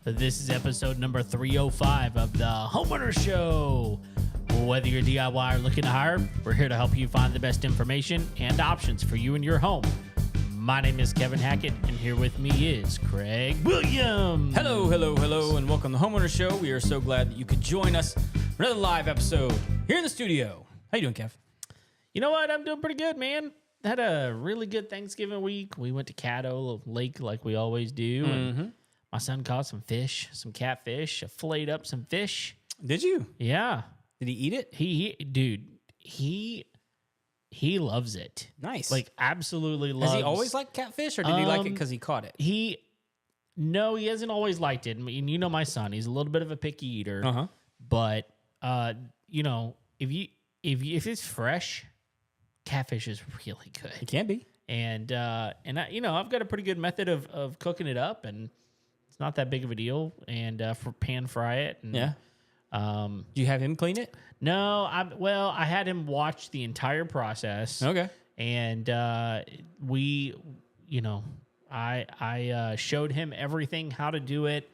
This is episode number 305 of the Homeowner Show. Whether you're DIY or looking to hire, we're here to help you find the best information and options for you and your home. My name is Kevin Hackett, and here with me is Craig Williams. Hello, and welcome to the Homeowner Show. We are so glad that you could join us for another live episode here in the studio. How you doing, Kev? You know what? I'm doing pretty good, man. Had a really good Thanksgiving week. We went to Caddo Lake like we always do, and my son caught some fish, some catfish. I filleted up some fish. Did you? Yeah. Did he eat it? He loves it. Nice. Like, absolutely loves it. Has he always liked catfish, or did he like it because he caught it? No, he hasn't always liked it. I mean, you know my son, he's a little bit of a picky eater. Uh-huh. But you know, if it's fresh, catfish is really good. It can be. And I, I've got a pretty good method of cooking it up, and it's not that big of a deal. And for pan fry it. And, Yeah. Do you have him clean it? No, I had him watch the entire process. Okay. And I showed him everything, how to do it,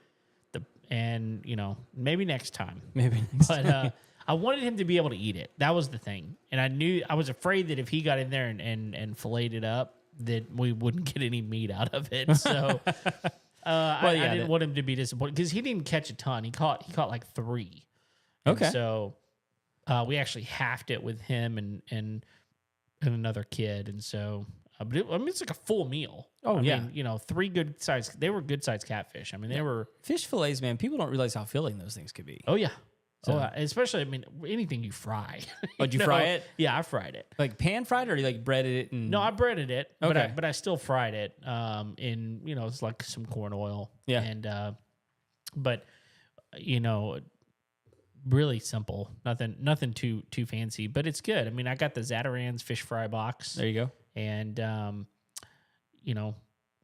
maybe next time. But I wanted him to be able to eat it. That was the thing. And I was afraid that if he got in there and filleted it up, that we wouldn't get any meat out of it. So I didn't want him to be disappointed because he didn't catch a ton. He caught like 3. Okay. And so we actually halved it with him and another kid. And so, it's like a full meal. Oh, I yeah. mean, 3 good sized, they were good sized catfish. I mean, they were. Fish fillets, man, people don't realize how filling those things could be. Oh, yeah. So. Especially, anything you fry. Oh, did you fry it? Yeah, I fried it. Like pan fried, or you like breaded it? No, I breaded it, Okay. but I still fried it in, it's like some corn oil. Yeah. And, but, really simple. Nothing too fancy, but it's good. I mean, I got the Zatarain's fish fry box. There you go. And,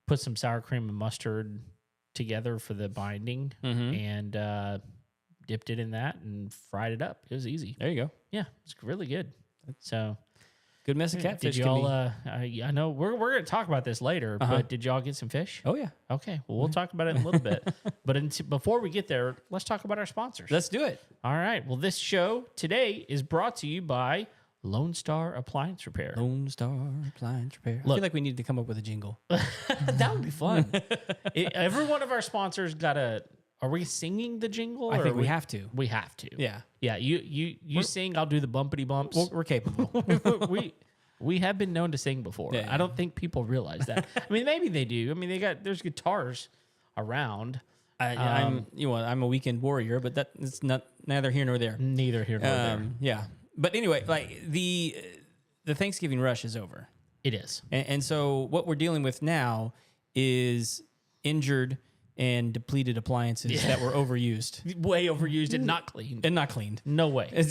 put some sour cream and mustard together for the binding and dipped it in that and fried it up. It was easy. There you go. Yeah, it's really good. So good mess of catfish. Did y'all? I know we're going to talk about this later, but did y'all get some fish? Oh yeah. Okay. Well, we'll talk about it in a little bit. But before we get there, let's talk about our sponsors. Let's do it. All right. Well, this show today is brought to you by Lone Star Appliance Repair. Lone Star Appliance Repair. I Look. feel like we need to come up with a jingle. That would be fun. Every one of our sponsors got a. Are we singing the jingle? I think we have to. We have to. Yeah. Yeah. You sing. I'll do the bumpity bumps. We're capable. we have been known to sing before. Yeah. I don't think people realize that. I mean, maybe they do. I mean, there's guitars around. I'm a weekend warrior, but that is neither here nor there. Neither here nor there. Yeah. But anyway, like the Thanksgiving rush is over. It is. And so what we're dealing with now is injured and depleted appliances that were overused. Way overused and not cleaned. And not cleaned. No way.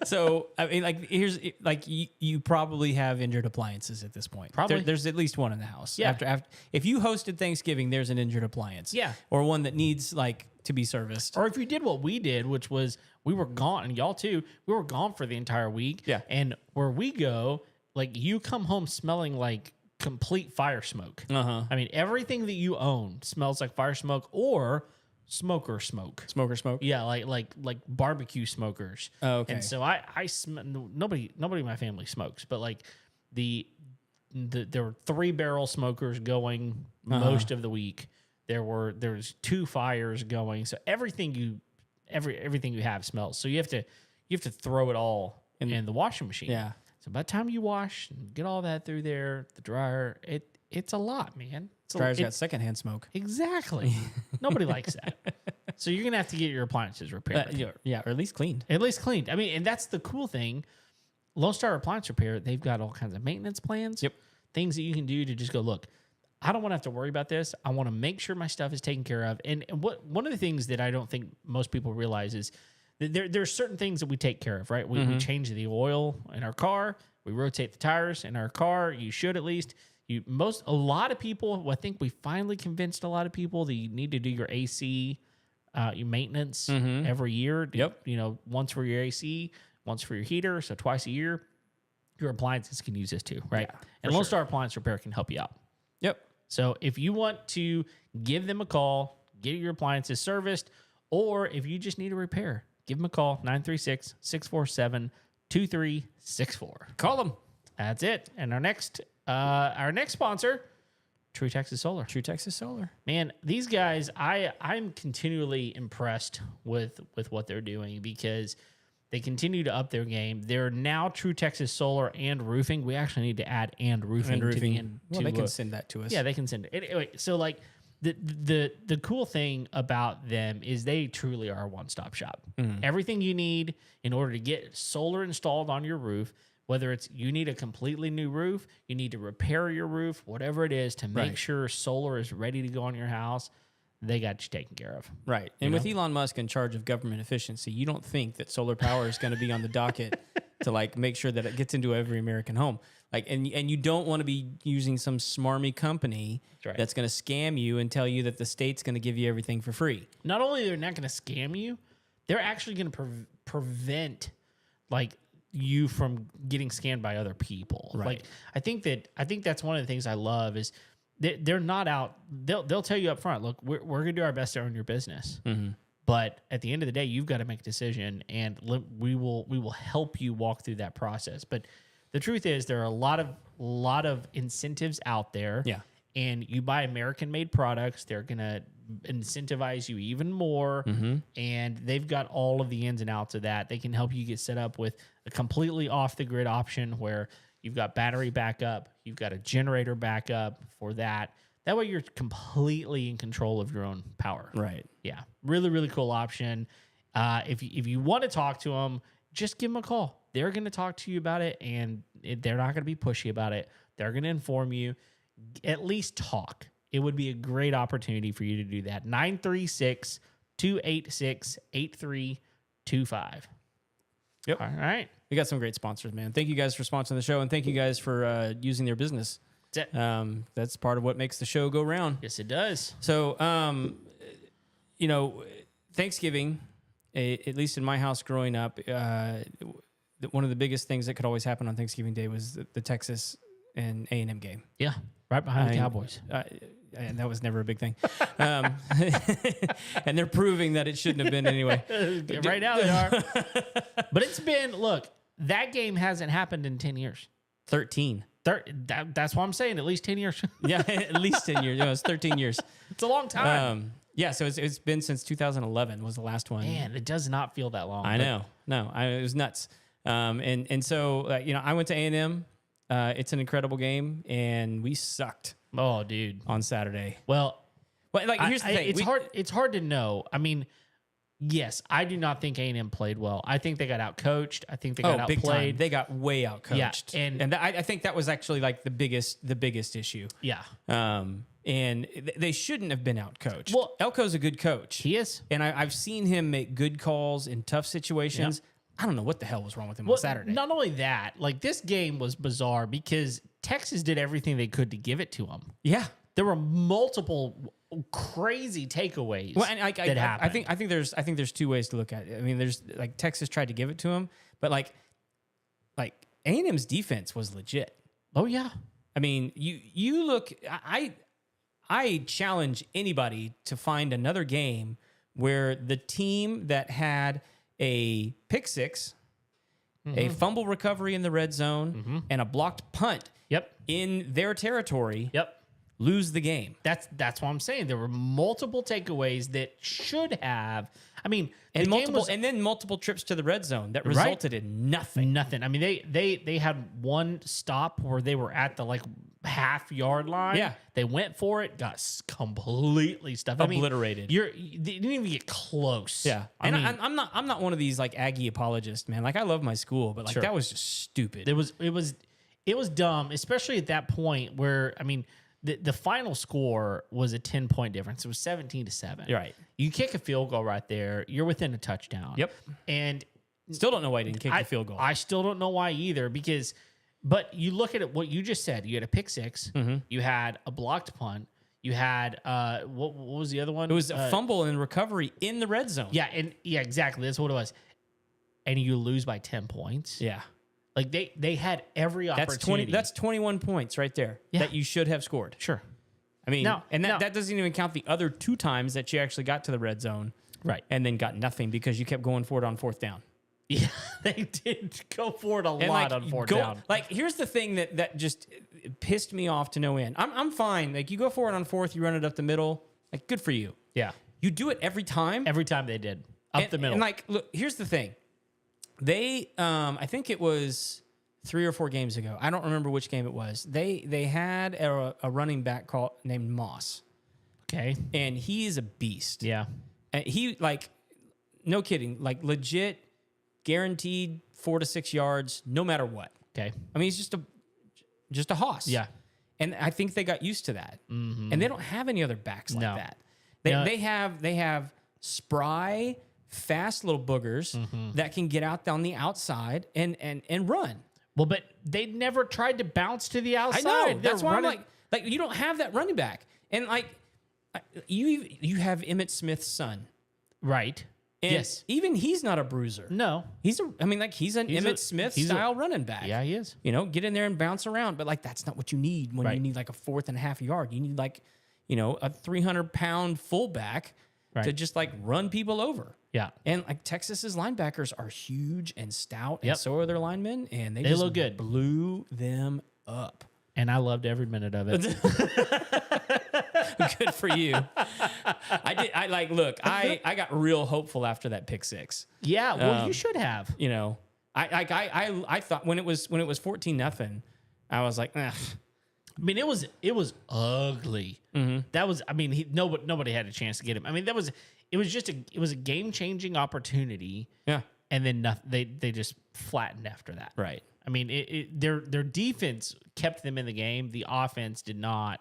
So, I mean, like, you probably have injured appliances at this point. Probably. There's at least one in the house. Yeah. After, if you hosted Thanksgiving, there's an injured appliance. Yeah. Or one that needs, to be serviced. Or if you did what we did, which was we were gone, and y'all too, we were gone for the entire week. Yeah. And where we go, you come home smelling like complete fire smoke. Uh-huh. I mean, everything that you own smells like fire smoke or smoker smoke. Smoker smoke? Yeah, like barbecue smokers. Oh, okay. And so I nobody in my family smokes, but there were 3 barrel smokers going most of the week. There's 2 fires going. So everything you have smells. So you have to throw it all in the washing machine. Yeah. So by the time you wash and get all that through there, the dryer, it's a lot, man. Dryer's got secondhand smoke. Exactly. Nobody likes that. So you're gonna have to get your appliances repaired. Yeah, or at least cleaned. At least cleaned. I mean, and that's the cool thing. Lone Star Appliance Repair, they've got all kinds of maintenance plans. Yep. Things that you can do to just go, look, I don't want to have to worry about this. I want to make sure my stuff is taken care of. And one of the things that I don't think most people realize is that there's certain things that we take care of, right? We change the oil in our car. We rotate the tires in our car. You should at least. A lot of people, I think we finally convinced a lot of people that you need to do your AC your maintenance every year. Yep. Once for your AC, once for your heater, so twice a year. your appliances can use this too, right? Yeah, And Lone Star Appliance Repair can help you out. Yep. So if you want to give them a call, get your appliances serviced, or if you just need a repair, give them a call, 936-647-2364. Call them. That's it. And our next sponsor, True Texas Solar. True Texas Solar. Man, these guys, I'm continually impressed with what they're doing because they continue to up their game. They're now True Texas Solar and Roofing. We actually need to add and roofing to the end. Well, they can send that to us. Yeah, they can send it. Anyway, so like the cool thing about them is they truly are a one-stop shop. Everything you need in order to get solar installed on your roof, whether it's you need a completely new roof, you need to repair your roof, whatever it is to make sure solar is ready to go on your house, they got you taken care of. Right. And with Elon Musk in charge of government efficiency, you don't think that solar power is going to be on the docket to like make sure that it gets into every American home. Like, and you don't want to be using some smarmy company that's going to scam you and tell you that the state's going to give you everything for free. Not only they're not going to scam you, they're actually going to prevent like you from getting scammed by other people. Right. Like I think that's one of the things I love is they're not out. They'll tell you up front, look, we're going to do our best to earn your business. But at the end of the day, you've got to make a decision, and we will help you walk through that process. But the truth is, there are a lot of incentives out there. Yeah. And you buy American-made products, they're gonna incentivize you even more. And they've got all of the ins and outs of that. They can help you get set up with a completely off-the-grid option where you've got battery backup, you've got a generator backup for that. That way, you're completely in control of your own power. Right. Yeah, really, really cool option. If you want to talk to them, just give them a call. They're going to talk to you about it, and they're not going to be pushy about it. They're going to inform you. At least talk. It would be a great opportunity for you to do that. 936-286-8325. Yep. All right. We got some great sponsors, man. Thank you guys for sponsoring the show, and thank you guys for using their business. That's it. That's part of what makes the show go round. Yes, it does. So, Thanksgiving, at least in my house growing up, one of the biggest things that could always happen on Thanksgiving Day was the Texas and A&M game. Yeah, right behind the Cowboys. And that was never a big thing. And they're proving that it shouldn't have been anyway. Right now they are. But it's been, look, that game hasn't happened in 10 years. 13. That's what I'm saying, at least 10 years. Yeah, at least 10 years. No, it's 13 years. It's a long time. Yeah, so it's been since 2011 was the last one. Man, it does not feel that long. I know. No, it was nuts. So I went to A&M. It's an incredible game, and we sucked. Oh, dude. On Saturday. Well, here's the thing. It's hard to know. I mean, yes, I do not think A&M played well. I think they got outcoached. I think they got outplayed. Big time. They got way outcoached. Yeah, and I think that was actually like the biggest issue. Yeah. And they shouldn't have been outcoached. Well, Elko's a good coach. He is. And I've seen him make good calls in tough situations. Yep. I don't know what the hell was wrong with him on Saturday. Not only that, like this game was bizarre because Texas did everything they could to give it to them. Yeah. There were multiple crazy takeaways. Well, and that happened. I think there's two ways to look at it. I mean, there's like Texas tried to give it to him, but like A&M's defense was legit. Oh yeah. I mean, you look. I challenge anybody to find another game where the team that had a pick six, a fumble recovery in the red zone, and a blocked punt in their territory lose the game. That's what I'm saying. There were multiple takeaways that should have. I mean, and then multiple trips to the red zone that resulted in nothing. Nothing. I mean, they had one stop where they were at the half yard line. Yeah, they went for it, got completely stuffed, obliterated. They didn't even get close. Yeah, I'm not one of these Aggie apologists, man. Like I love my school, but that was just stupid. It was dumb, especially at that point where the final score was a 10-point difference. It was 17-7. Right. You kick a field goal right there, you're within a touchdown. Yep. And still don't know why he didn't kick the field goal. I still don't know why either but you look at it, what you just said. You had a pick six. You had a blocked punt. You had what was the other one? It was a fumble and recovery in the red zone. Yeah, exactly. That's what it was. And you lose by 10 points. Yeah. Like they had every opportunity. That's 21 points right there that you should have scored. Sure. I mean, that doesn't even count the other 2 times that you actually got to the red zone. Right. And then got nothing because you kept going for it on 4th down. Yeah, they did go for it a lot on 4th down. Like, here's the thing that just pissed me off to no end. I'm fine. Like, you go for it on 4th, you run it up the middle. Like, good for you. Yeah. You do it every time. Every time they did. Up the middle. And, like, look, here's the thing. They, I think it was 3 or 4 games ago. I don't remember which game it was. They had a running back named Moss. Okay. And he is a beast. Yeah. And he, like, no kidding, like, legit guaranteed 4 to 6 yards, no matter what. Okay. I mean, he's just a hoss. Yeah. And I think they got used to that. Mm-hmm. And they don't have any other backs like that. They have spry, fast little boogers that can get out down the outside and run. Well, but they never tried to bounce to the outside. I know. That's why I'm like, you don't have that running back. And like, you have Emmitt Smith's son. Right. And yes. even he's not a bruiser. No. He's an Emmitt Smith style running back. Yeah, he is. You know, get in there and bounce around. But like, that's not what you need when you need like a 4th and a half yard. You need like, you know, a 300-pound fullback to just like run people over. Yeah. And like Texas's linebackers are huge and stout, and so are their linemen, and they just look good. Blew them up. And I loved every minute of it. Good for you. I got real hopeful after that pick 6. Yeah, well, you should have. You know, I thought when it was 14-0, I was like, ugh. I mean, it was ugly. Mm-hmm. That was, I mean, nobody had a chance to get him. I mean, it was a game changing opportunity. Yeah, and then they just flattened after that. Right. I mean, their defense kept them in the game. The offense did not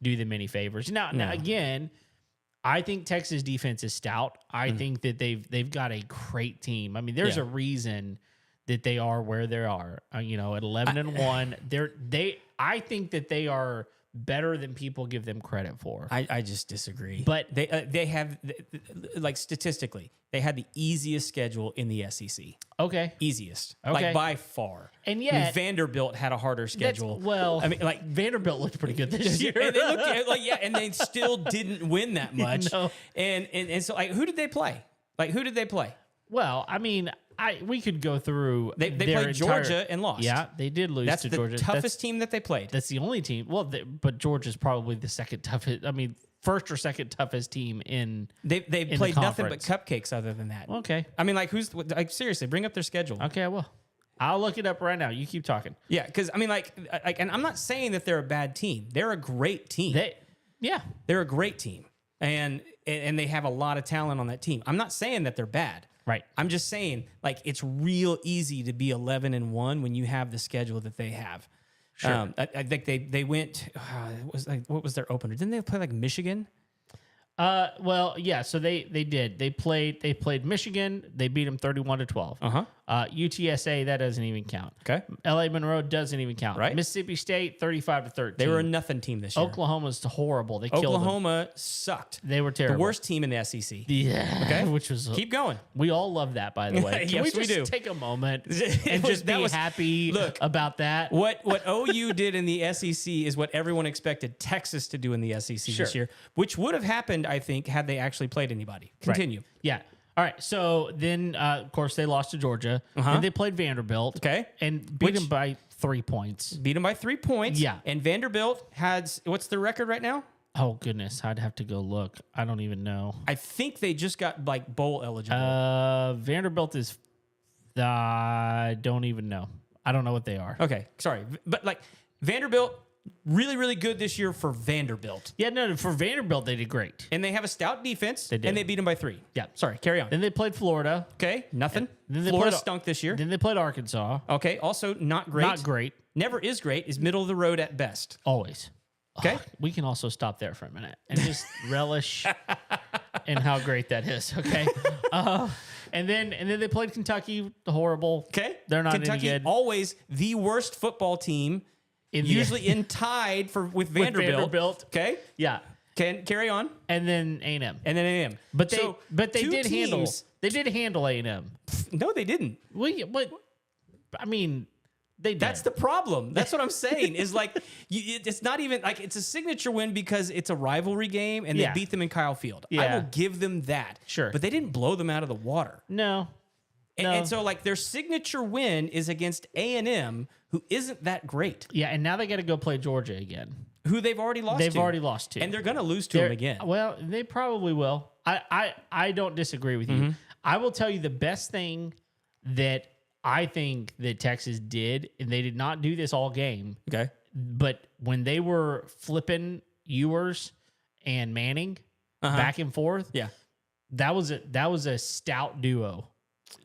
do them any favors. Now again, I think Texas defense is stout. I think that they've got a great team. I mean, there's a reason that they are where they are. You know, at 11-1, I think that they are better than people give them credit for. I just disagree. But they have, like, statistically, they had the easiest schedule in the SEC. Okay. Easiest. Okay. Like, by far. And yet, I mean, Vanderbilt had a harder schedule. Well, I mean, like, Vanderbilt looked pretty good this year. And they looked like, and they still didn't win that much. No. And so, like, who did they play? Well, I mean, we could go through. They played Georgia and lost. Yeah, they did lose to Georgia. That's the toughest team that they played. That's the only team. Well, but Georgia's probably the second toughest. I mean, first or second toughest team in. They played nothing but cupcakes other than that. Okay. I mean, like, seriously, bring up their schedule. Okay, I will. I'll look it up right now. You keep talking. Yeah, because I mean, like, and I'm not saying that they're a bad team. They're a great team. They're a great team, and they have a lot of talent on that team. I'm not saying that they're bad. Right. I'm just saying, like, it's real easy to be 11-1 when you have the schedule that they have. Sure. I think they went. What was their opener? Didn't they play like Michigan? Well, yeah. So they did. They played Michigan. They beat them 31-12. UTSA, that doesn't even count. Okay. LA Monroe doesn't even count. Right. Mississippi State 35-13. They were a nothing team this year. Oklahoma's horrible. They killed them. Oklahoma sucked. They were terrible. The worst team in the SEC. Yeah. Okay. Which was keep going. We all love that, by the way. Can Yes, we we do. take a moment and just be happy about that? What OU did in the SEC is what everyone expected Texas to do in the SEC this year, which would have happened, I think, had they actually played anybody. Continue. Right. Yeah. All right. So then, of course, they lost to Georgia. Then they played Vanderbilt. Okay. And beat them by 3 points. Beat them by 3 points. Yeah. And Vanderbilt has, what's their record right now? Oh, goodness. I'd have to go look. I don't even know. I think they just got, like, bowl eligible. Vanderbilt is, I don't even know. I don't know what they are. Okay. Sorry. But, like, Vanderbilt, really, really good this year for Vanderbilt. Yeah, no, for Vanderbilt, they did great. And they have a stout defense. They did. And they beat them by 3. Yeah. Sorry, carry on. Then they played Florida. Okay, nothing. Then Florida stunk this year. Then they played Arkansas. Okay, also not great. Not great. Never is great. Is middle of the road at best. Always. Okay. We can also stop there for a minute and just relish in how great that is. Okay. And then they played Kentucky, horrible. Okay. They're not Kentucky, any good. always the worst football team. Usually in tied with Vanderbilt. Okay. Yeah. Carry on. And then A&M. And then A&M. But they did teams, handle A&M. No, they didn't. But I mean, That's the problem. That's what I'm saying. Is like it's not even like it's a signature win because it's a rivalry game and they beat them in Kyle Field. I will give them that. Sure. But they didn't blow them out of the water. No. And so like their signature win is against A&M, who isn't that great. Yeah, and now they got to go play Georgia again, who they've already lost They've to. already lost to. And they're going to lose to them again. Well, they probably will. I don't disagree with you. I will tell you the best thing that I think that Texas did, and they did not do this all game. Okay. But when they were flipping Ewers and Manning back and forth, that was a stout duo.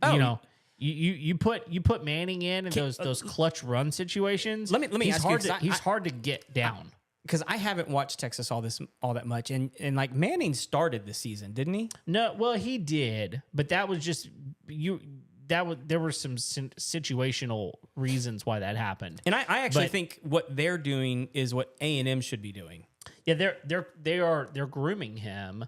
Oh. You know, you put Manning in those clutch run situations. Let me ask you, he's hard to get down. Because I haven't watched Texas all that much, and like Manning started the season, didn't he? No, well he did, but that was just there were some situational reasons why that happened. And I actually think what they're doing is what A&M should be doing. Yeah, they're grooming him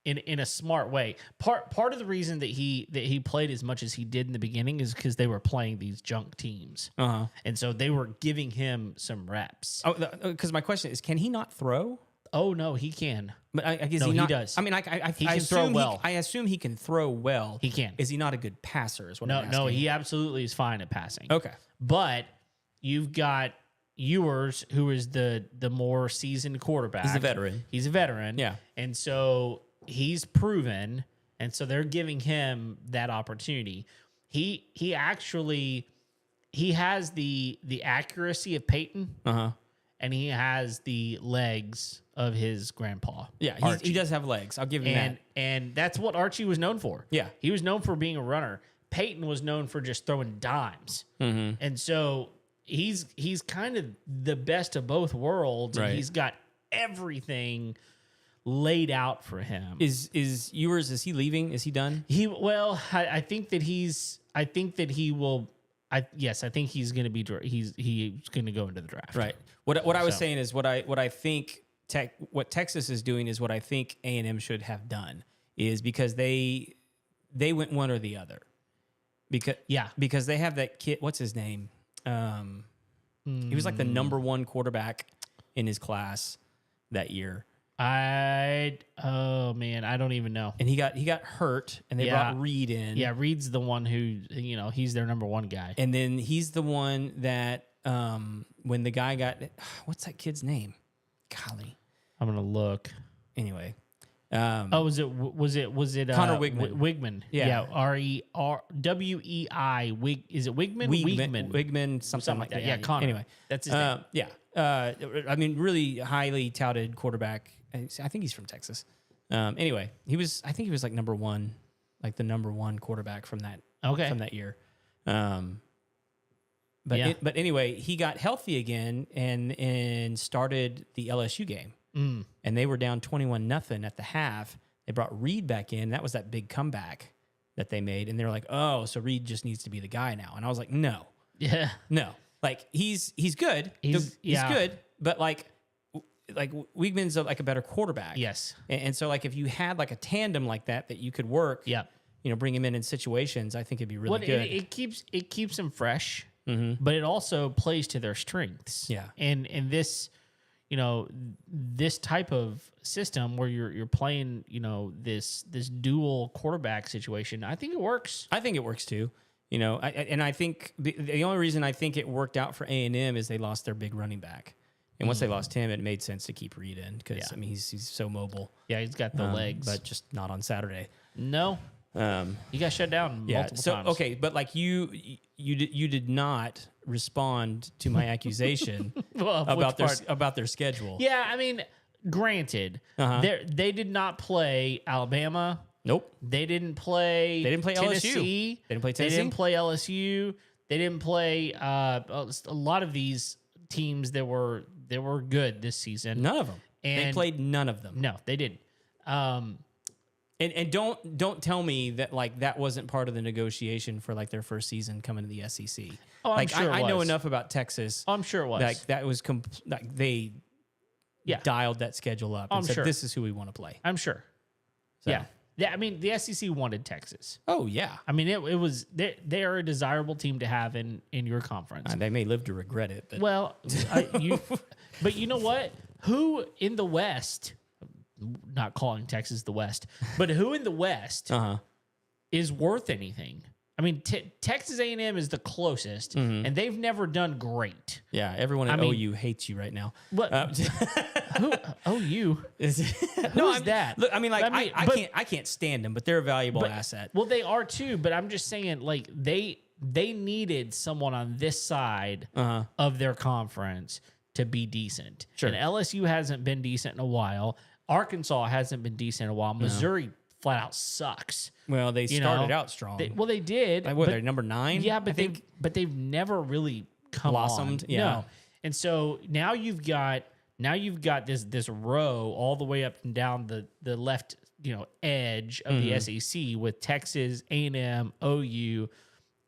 in a smart way. Part of the reason that he played as much as he did in the beginning is because they were playing these junk teams, and so they were giving him some reps. Oh, because my question is, can he not throw? Oh no, he can. But I guess no, he does. I mean, he can throw well. I assume he can throw well. He can. Is he not a good passer? Is what I'm asking. No, he absolutely is fine at passing. Okay, but you've got Ewers, who is the more seasoned quarterback. He's a veteran. Yeah, and so he's proven, and so they're giving him that opportunity. He has the accuracy of Peyton, and he has the legs of his grandpa. Yeah, he does have legs. I'll give him that. And that's what Archie was known for. Yeah, he was known for being a runner. Peyton was known for just throwing dimes, and so he's kind of the best of both worlds. Right. And he's got everything laid out for him. Is Ewers? Is he leaving? Is he done? I think that he will. I think he's going to be. He's going to go into the draft. Right. What I was saying is what I think what Texas is doing is what I think A&M should have done is because they went one or the other. Because they have that kid. What's his name? He was like the number one quarterback in his class that year. Oh man, I don't even know. And he got hurt, and they brought Reed in. Yeah, Reed's the one who he's their number one guy. And then he's the one that when the guy got what's that kid's name? Golly, I'm gonna look. Anyway, was it Connor Wigman? Wigman, yeah, RERWEI. Is it Wigman? Wigman, something like that. Yeah, Connor. Anyway, that's his name. Yeah. I mean, really highly touted quarterback. I think he's from Texas. Anyway, I think he was like number one, like the number one quarterback from that year. But anyway, he got healthy again and started the LSU game. And they were down 21-0 at the half. They brought Reed back in. That was that big comeback that they made. And they were like, oh, so Reed just needs to be the guy now. And I was like, no. Yeah. No. Like, he's good. He's good. But, like Wigman's like a better quarterback. Yes. And so, like, if you had, like, a tandem like that you could work, bring him in situations, I think it'd be really good. It keeps them fresh, but it also plays to their strengths. Yeah. And this... this type of system where you're playing, this dual quarterback situation, I think it works. I think it works too. I think the only reason I think it worked out for A&M is they lost their big running back, and once they lost him, it made sense to keep Reed in because I mean he's so mobile. Yeah, he's got the legs, but just not on Saturday. No, he got shut down multiple times. Okay, but like you did not respond to my accusation about their schedule. Yeah, I mean, granted, they did not play Alabama. Nope. They didn't play Tennessee. LSU. They didn't play Tennessee. They didn't play LSU. They didn't play a lot of these teams that were good this season. None of them. And they played none of them. No, they didn't. And don't tell me that like that wasn't part of the negotiation for like their first season coming to the SEC. Oh, I'm sure I know enough about Texas. I'm sure it was. Like that was like they dialed that schedule up and said, sure. this is who we want to play. I'm sure. So. Yeah. I mean, the SEC wanted Texas. Oh yeah. I mean, it was they are a desirable team to have in your conference. They may live to regret it. But. Well, but you know what? Who in the West? Not calling Texas the West, but who in the West is worth anything? I mean, Texas A&M is the closest, and they've never done great. Yeah, everyone at OU hates you right now. What? Who? OU? Who's that? Look, I mean, like I can't stand them, but they're a valuable asset. Well, they are too. But I'm just saying, like they needed someone on this side of their conference to be decent. Sure. And LSU hasn't been decent in a while. Arkansas hasn't been decent in a while. Missouri flat out sucks. Well, they started out strong. They did. Like, what, they're number 9? Yeah, but they've never really blossomed. Yeah. No. And so now you've got this row all the way up and down the left, edge of the SEC with Texas, A&M, OU,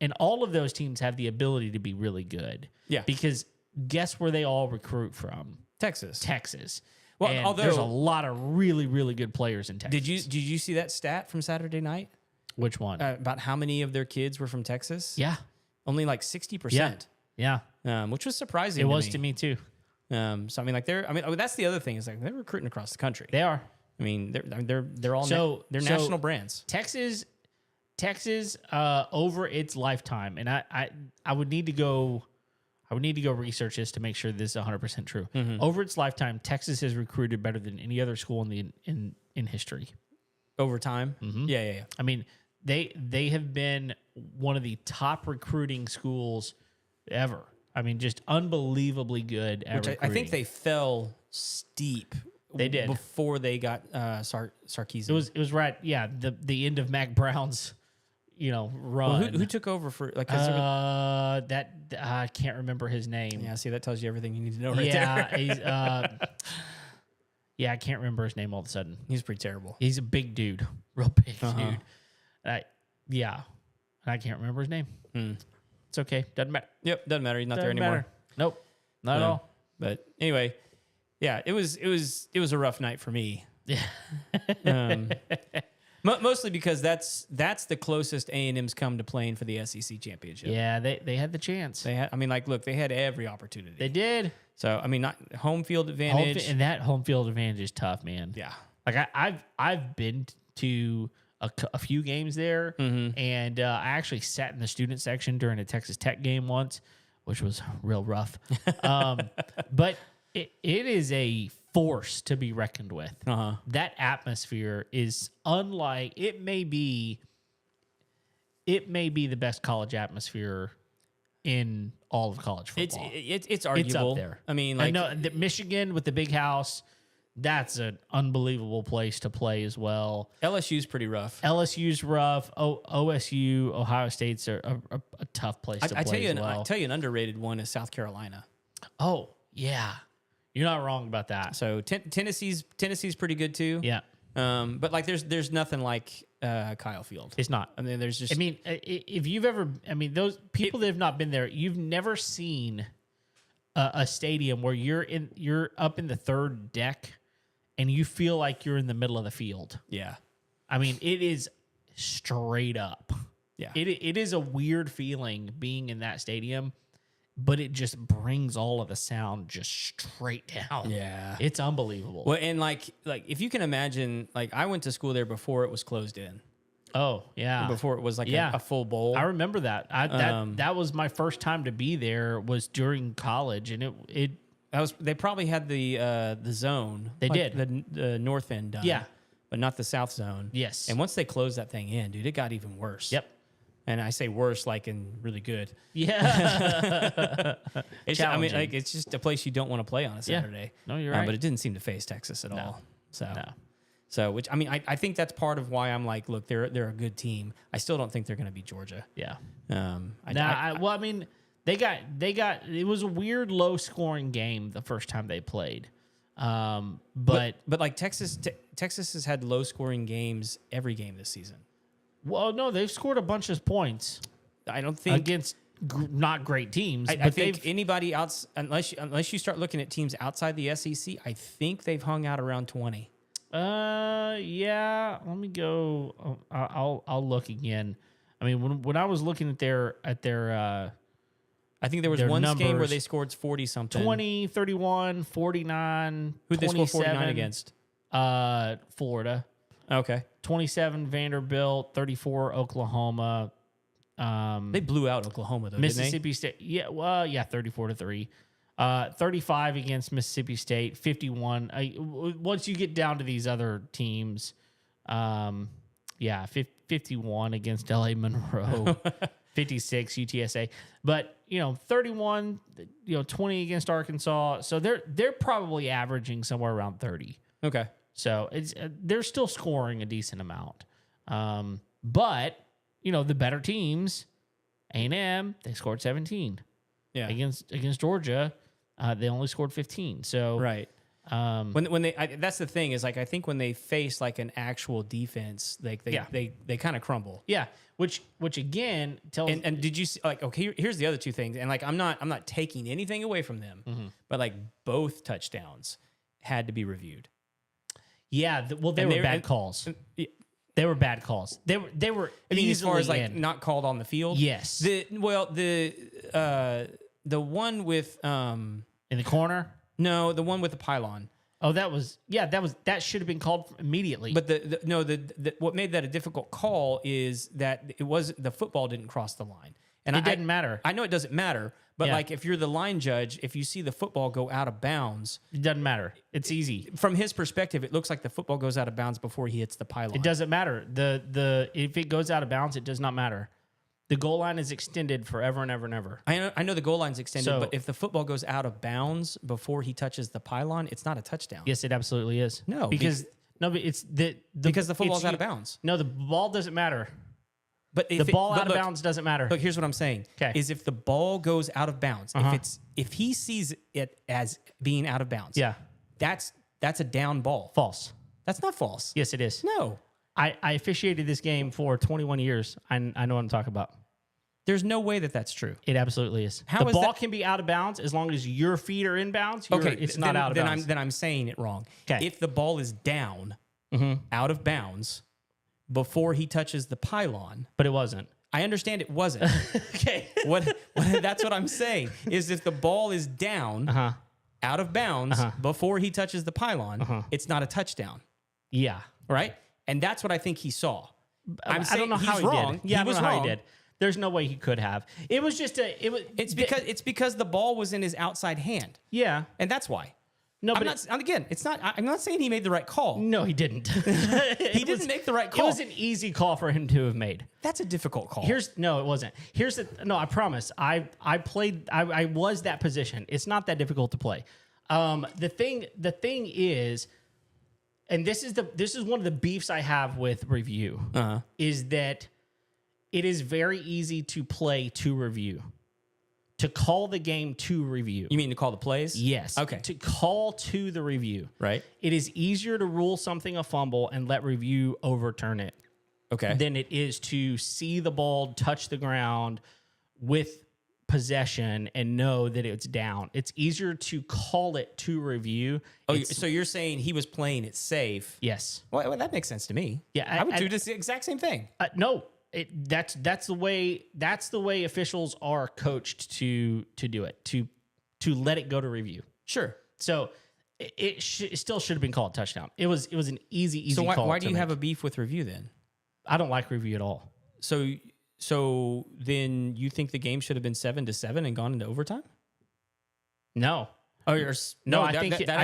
and all of those teams have the ability to be really good. Yeah. Because guess where they all recruit from? Texas. Well, and although there's a lot of really, really good players in Texas. Did you see that stat from Saturday night? Which one? About how many of their kids were from Texas? Yeah. Only like 60%. Yeah. Which was surprising. It was to me too. So I mean, like that's the other thing is like they're recruiting across the country. They are. I mean, they're all they're national brands. Texas, over its lifetime, and I would need to go. I would need to go research this to make sure this is 100% true. Over its lifetime, Texas has recruited better than any other school in history. Over time? Yeah. I mean, they have been one of the top recruiting schools ever. I mean, just unbelievably good at recruiting. I think they fell steep. They did before they got Sarkisian. It was right. Yeah, the end of Mac Brown's run. Well, who took over for like? I can't remember his name. Yeah, see, that tells you everything you need to know right there. Yeah, I can't remember his name all of a sudden. He's pretty terrible. He's a big dude, real big dude. I can't remember his name. It's okay, doesn't matter. Yep, doesn't matter. He's not there anymore. Nope, not at all. But anyway, yeah, it was a rough night for me. Yeah. Mostly because that's the closest A&M's come to playing for the SEC championship. Yeah, they had the chance. They had every opportunity. They did. So I mean, not home field advantage, and that home field advantage is tough, man. Yeah, like I've been to a few games there, and I actually sat in the student section during a Texas Tech game once, which was real rough. But it is a force to be reckoned with. That atmosphere is unlike it may be the best college atmosphere in all of college football. It's arguable. It's up there. I mean, like, I know that Michigan with the big house, that's an unbelievable place to play as well. LSU's pretty rough. LSU's rough. OSU, Ohio State's a tough place to play as well. I tell you, an underrated one is South Carolina. Oh yeah, you're not wrong about that. So Tennessee's pretty good too. Yeah. But like there's nothing like Kyle Field. It's not. I mean, there's just. I mean, if you've ever, those people that have not been there, you've never seen a stadium where you're up in the third deck, and you feel like you're in the middle of the field. Yeah. I mean, it is straight up. Yeah. It is a weird feeling being in that stadium, but it just brings all of the sound just straight down. Yeah. It's unbelievable. Well, and like if you can imagine, like I went to school there before it was closed in. Oh, yeah. Before it was like a full bowl. I remember that. That was my first time to be there was during college, and they probably had the zone. They did. The north end done. Yeah. But not the south zone. Yes. And once they closed that thing in, dude, it got even worse. Yep. And I say worse like in really good. Yeah. It's just a place you don't want to play on a Saturday. Yeah. No, you're right. But it didn't seem to face Texas at all. So. No. So, which I think that's part of why I'm like, look, they're a good team. I still don't think they're going to beat Georgia. Yeah. They got. It was a weird, low scoring game the first time they played. But like Texas has had low scoring games every game this season. Well, no, they've scored a bunch of points. I don't think against not great teams. I think anybody else, unless you start looking at teams outside the SEC, I think they've hung out around 20. Yeah. Let me go. I'll look again. I mean, when I was looking at their I think there was their one game where numbers, they scored 40 something. 20, 31, 49. Who'd they score 49 27, against? Florida. Okay. 27 Vanderbilt, 34 Oklahoma. They blew out Oklahoma though, Mississippi State. Yeah, well, yeah, 34-3. 35 against Mississippi State, 51. Once you get down to these other teams, 51 against LA Monroe, 56 UTSA. But, 31, 20 against Arkansas. So they're probably averaging somewhere around 30. Okay. So they're still scoring a decent amount. But, the better teams, A&M, they scored 17. Yeah. Against Georgia, they only scored 15. So right. When they that's the thing is like I think when they face like an actual defense, like they kind of crumble. Yeah, which again tells. And did you see, like, okay? Here's the other two things, and like I'm not taking anything away from them, but like both touchdowns had to be reviewed. Yeah, they were bad calls. They were bad calls. They were. I mean, as far as like in. not called on the field. Yes. The one with in the corner. No, the one with the pylon. Oh, that should have been called immediately. But what made that a difficult call is that the football didn't cross the line, and it didn't matter. I know it doesn't matter, but like if you're the line judge, if you see the football go out of bounds, it doesn't matter. It's easy from his perspective. It looks like the football goes out of bounds before he hits the pylon. It doesn't matter. If it goes out of bounds, it does not matter. The goal line is extended forever and ever and ever. I know the goal line's extended, but if the football goes out of bounds before he touches the pylon, it's not a touchdown. Yes, it absolutely is. No, because it's because the football's out of bounds. No, the ball doesn't matter. But the ball out of bounds doesn't matter. Look, here's what I'm saying: is if the ball goes out of bounds, if he sees it as being out of bounds, that's a down ball. False. That's not false. Yes, it is. No. I officiated this game for 21 years. I know what I'm talking about. There's no way that that's true. It absolutely is. The ball can be out of bounds as long as your feet are in bounds. It's not out of bounds. Then I'm saying it wrong. Okay. If the ball is down, out of bounds, before he touches the pylon. But it wasn't. I understand it wasn't. Okay. That's what I'm saying, is if the ball is down, out of bounds, before he touches the pylon, it's not a touchdown. Yeah. Right? And that's what I think he saw. I don't know how he wrong. did. Yeah, I don't know how he did. There's no way he could have. It was just It's because the ball was in his outside hand. Yeah. And that's why. No, I'm but not saying he made the right call. No, he didn't. He didn't make the right call. It was an easy call for him to have made. That's a difficult call. No, it wasn't. I promise. I was that position. It's not that difficult to play. The thing is, and this is one of the beefs I have with review, is that it is very easy to play to review. To call the game to review. You mean to call the plays? Yes. Okay. To call to the review. Right. It is easier to rule something a fumble and let review overturn it. Okay. Than it is to see the ball touch the ground with possession and know that it's down. It's easier to call it to review. So you're saying he was playing it safe? Yes. Well, that makes sense to me. Yeah. I would do this the exact same thing. No. That's the way officials are coached to do it, to let it go to review. Sure. So it still should have been called a touchdown. It was an easy so call. Why do you have a beef with review then? I don't like review at all. So then you think the game should have been 7-7 and gone into overtime? No. I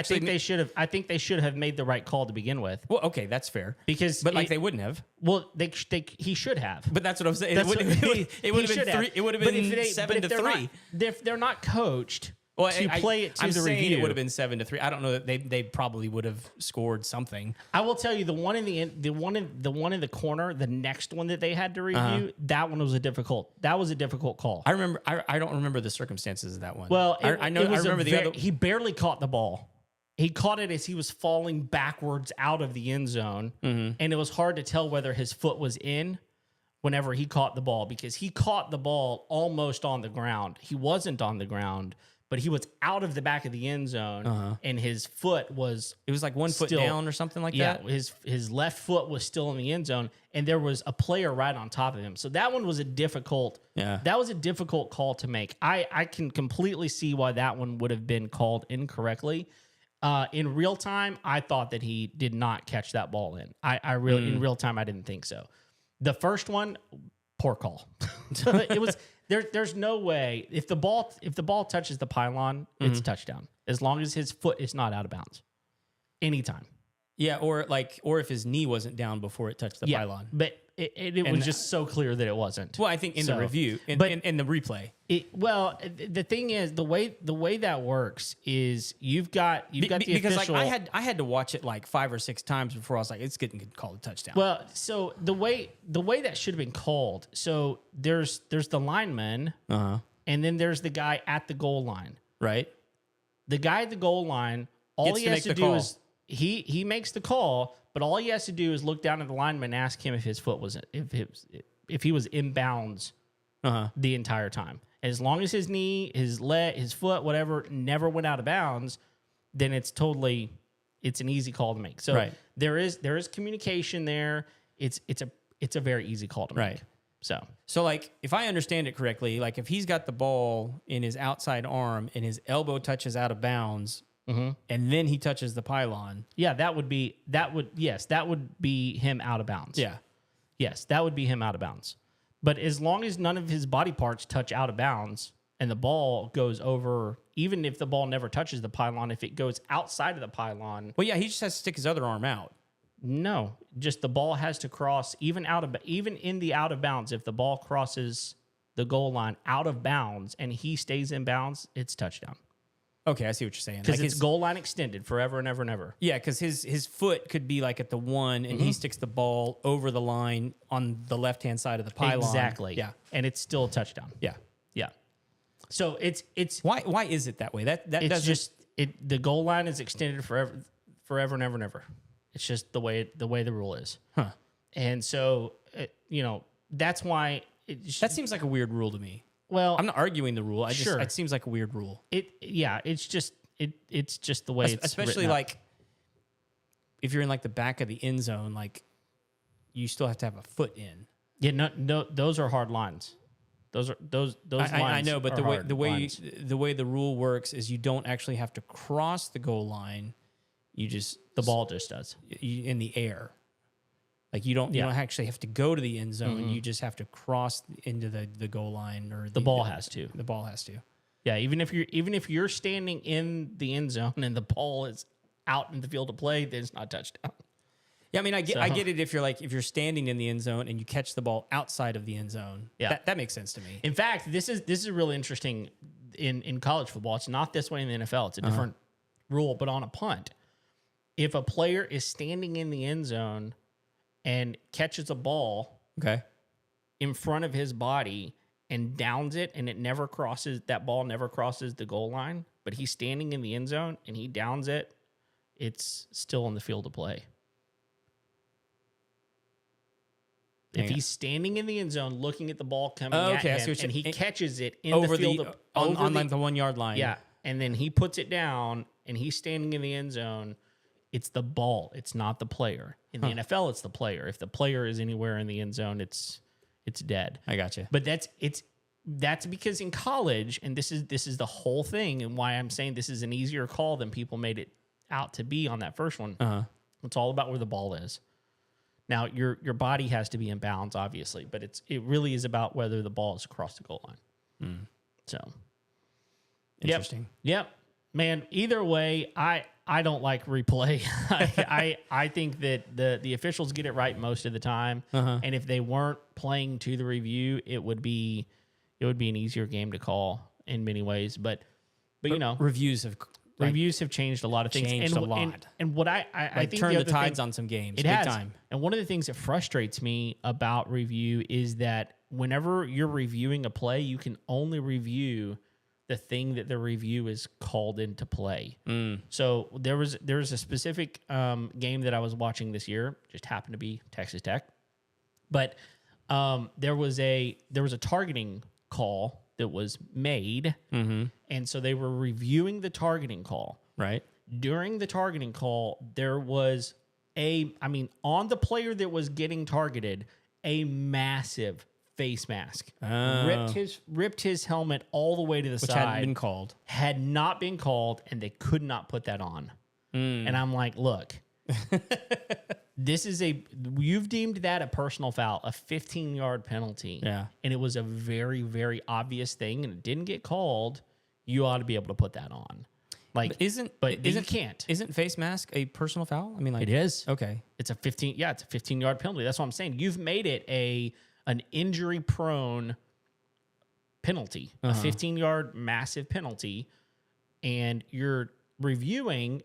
think they should have. I think they should have made the right call to begin with. Well, okay, that's fair. But they wouldn't have. Well, he should have. But that's what I'm saying. It would have been 3. It would have been 7-3. If they're not coached to play it to I'm the saying review, it would have been 7-3. I don't know that they probably would have scored something. I will tell you the one in the corner, the next one that they had to review, that one was a difficult call. I remember. I don't remember the circumstances of that one. Well, I remember the other. He barely caught the ball. He caught it as he was falling backwards out of the end zone, and it was hard to tell whether his foot was in whenever he caught the ball, because he caught the ball almost on the ground. He wasn't on the ground, but he was out of the back of the end zone, and his foot was It was like 1 foot still- down or something like yeah, that. his left foot was still in the end zone, and there was a player right on top of him. So that one was a difficult. Yeah. That was a difficult call to make. I can completely see why that one would have been called incorrectly. In real time, I thought that he did not catch that ball in. I really in real time I didn't think so. The first one, poor call. It was there's no way if the ball touches the pylon, it's a touchdown. As long as his foot is not out of bounds. Anytime. Yeah, or if his knee wasn't down before it touched the pylon. But it was just so clear that it wasn't. Well, I think in the So, review, in the replay. The thing is, the way that works is you've got the Because official. like I had to watch it like 5 or 6 times before I was like, it's getting called a touchdown. Well, so the way that should have been called. So there's the lineman, and then there's the guy at the goal line. right? The guy at the goal line, all Gets he to has make to the do call. is he makes the call, but all he has to do is look down at the lineman and ask him if his foot was if he was inbounds the entire time. As long as his knee, his leg, his foot, whatever, never went out of bounds, then it's an easy call to make. So Right. there is communication there. It's a very easy call to make. Right. So like if I understand it correctly, like if he's got the ball in his outside arm and his elbow touches out of bounds, and then he touches the pylon. yeah, that would be him out of bounds. Yeah. Yes, that would be him out of bounds. But as long as none of his body parts touch out of bounds and the ball goes over, even if the ball never touches the pylon, if it goes outside of the pylon, Well, yeah, he just has to stick his other arm out. no, just the ball has to cross even in the out of bounds. If the ball crosses the goal line out of bounds and he stays in bounds, it's touchdown. Okay, I see what you're saying. Because Like it's goal line extended forever and ever and ever. yeah, because his foot could be like at the 1, and he sticks the ball over the line on the left hand side of the pylon. Exactly. Yeah. And it's still a touchdown. Yeah. Yeah. So it's Why is it that way? That it's doesn't just the goal line is extended forever and ever and ever. It's just the way the rule is. Huh. And so that's why That seems like a weird rule to me. well I'm not arguing the rule. Sure. It seems like a weird rule. it's just the way it's Especially written up. like if you're in like the back of the end zone, like you still have to have a foot in. yeah no those are hard lines. Those lines. I know, but are hard lines. the way the rule works is you don't actually have to cross the goal line. You just the ball just does. in the air. Like you don't actually have to go to the end zone. You just have to cross into the goal line, or The ball has to. The ball has to. Yeah, even if you're standing in the end zone and the ball is out in the field of play, then it's not touchdown. Yeah, I mean, I get it if you're standing in the end zone and you catch the ball outside of the end zone. Yeah. That makes sense to me. In fact, this is really interesting in college football. It's not this way in the NFL. It's a different rule, but on a punt, if a player is standing in the end zone and catches a ball Okay. in front of his body and downs it, and that ball never crosses the goal line, but he's standing in the end zone and he downs it, it's still in the field of play. If he's standing in the end zone looking at the ball coming at I see him, what and he you're- catches it in Over the field on like the 1 yard line. yeah, and then he puts it down and he's standing in the end zone, it's the ball. It's not the player. In the NFL, it's the player. If the player is anywhere in the end zone, it's dead. I got you. But that's because in college, and this is the whole thing, and why I'm saying this is an easier call than people made it out to be on that first one. It's all about where the ball is. Now your body has to be in bounds, obviously, but it really is about whether the ball is across the goal line. So Interesting. Yep. Man, either way, I don't like replay. I think that the officials get it right most of the time. And if they weren't playing to the review, it would be an easier game to call in many ways. But Reviews have changed a lot of things. Changed and, a lot. And what I think turned the other tides thing, on some games. it Big has. time. And one of the things that frustrates me about review is that whenever you're reviewing a play, you can only review the thing that the review is called into play. So there was a specific game that I was watching this year, just happened to be Texas Tech, but there was a targeting call that was made. And so they were reviewing the targeting call. Right. During the targeting call, there was on the player that was getting targeted, a massive face mask. Ripped his helmet all the way to the side. Which hadn't been called. Had not been called, and they could not put that on. And I'm like, look, you've deemed that a personal foul, a 15-yard penalty. Yeah. And it was a very, very obvious thing, and it didn't get called. You ought to be able to put that on. Like, you can't. Isn't face mask a personal foul? I mean, like, It is. Okay. It's a 15-yard penalty. That's what I'm saying. You've made it an injury-prone penalty, a 15-yard massive penalty, and you're reviewing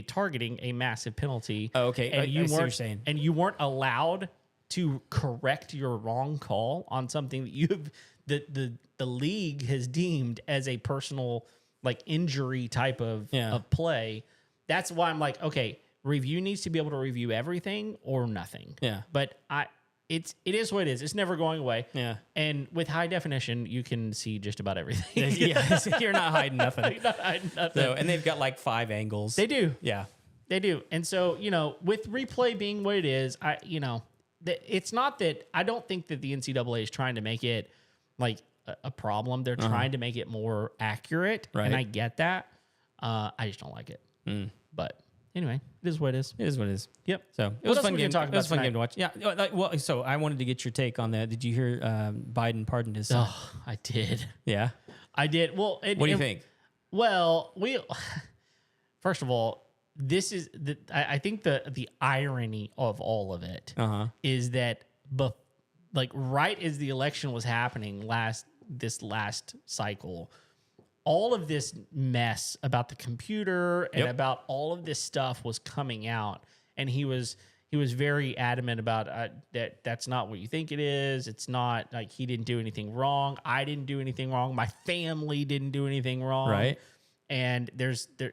targeting a massive penalty. Oh, okay. And I see what you're weren't saying. And you weren't allowed to correct your wrong call on something that the league has deemed as a personal, like, injury type of play. That's why I'm like, okay, review needs to be able to review everything or nothing. Yeah. But it is what it is. It's never going away. Yeah. And with high definition, you can see just about everything. Yeah. You're not hiding nothing. You're not hiding nothing. So, and they've got like 5 angles. They do. Yeah. They do. And so, with replay being what it is, it's not that I don't think that the NCAA is trying to make it like a problem. They're trying to make it more accurate. Right. And I get that. I just don't like it. But anyway, it is what it is. It is what it is. Yep. So it was a fun game. Talk It was a fun about game to watch. Yeah. Well, so I wanted to get your take on that. Did you hear Biden pardoned his son? Oh, I did. Yeah. I did. Well, What do you think? Well, first of all, this is I think the irony of all of it is that right as the election was happening this last cycle, all of this mess about the computer and about all of this stuff was coming out, and he was very adamant about that's not what you think it is. It's not like he didn't do anything wrong. I didn't do anything wrong. My family didn't do anything wrong. Right. And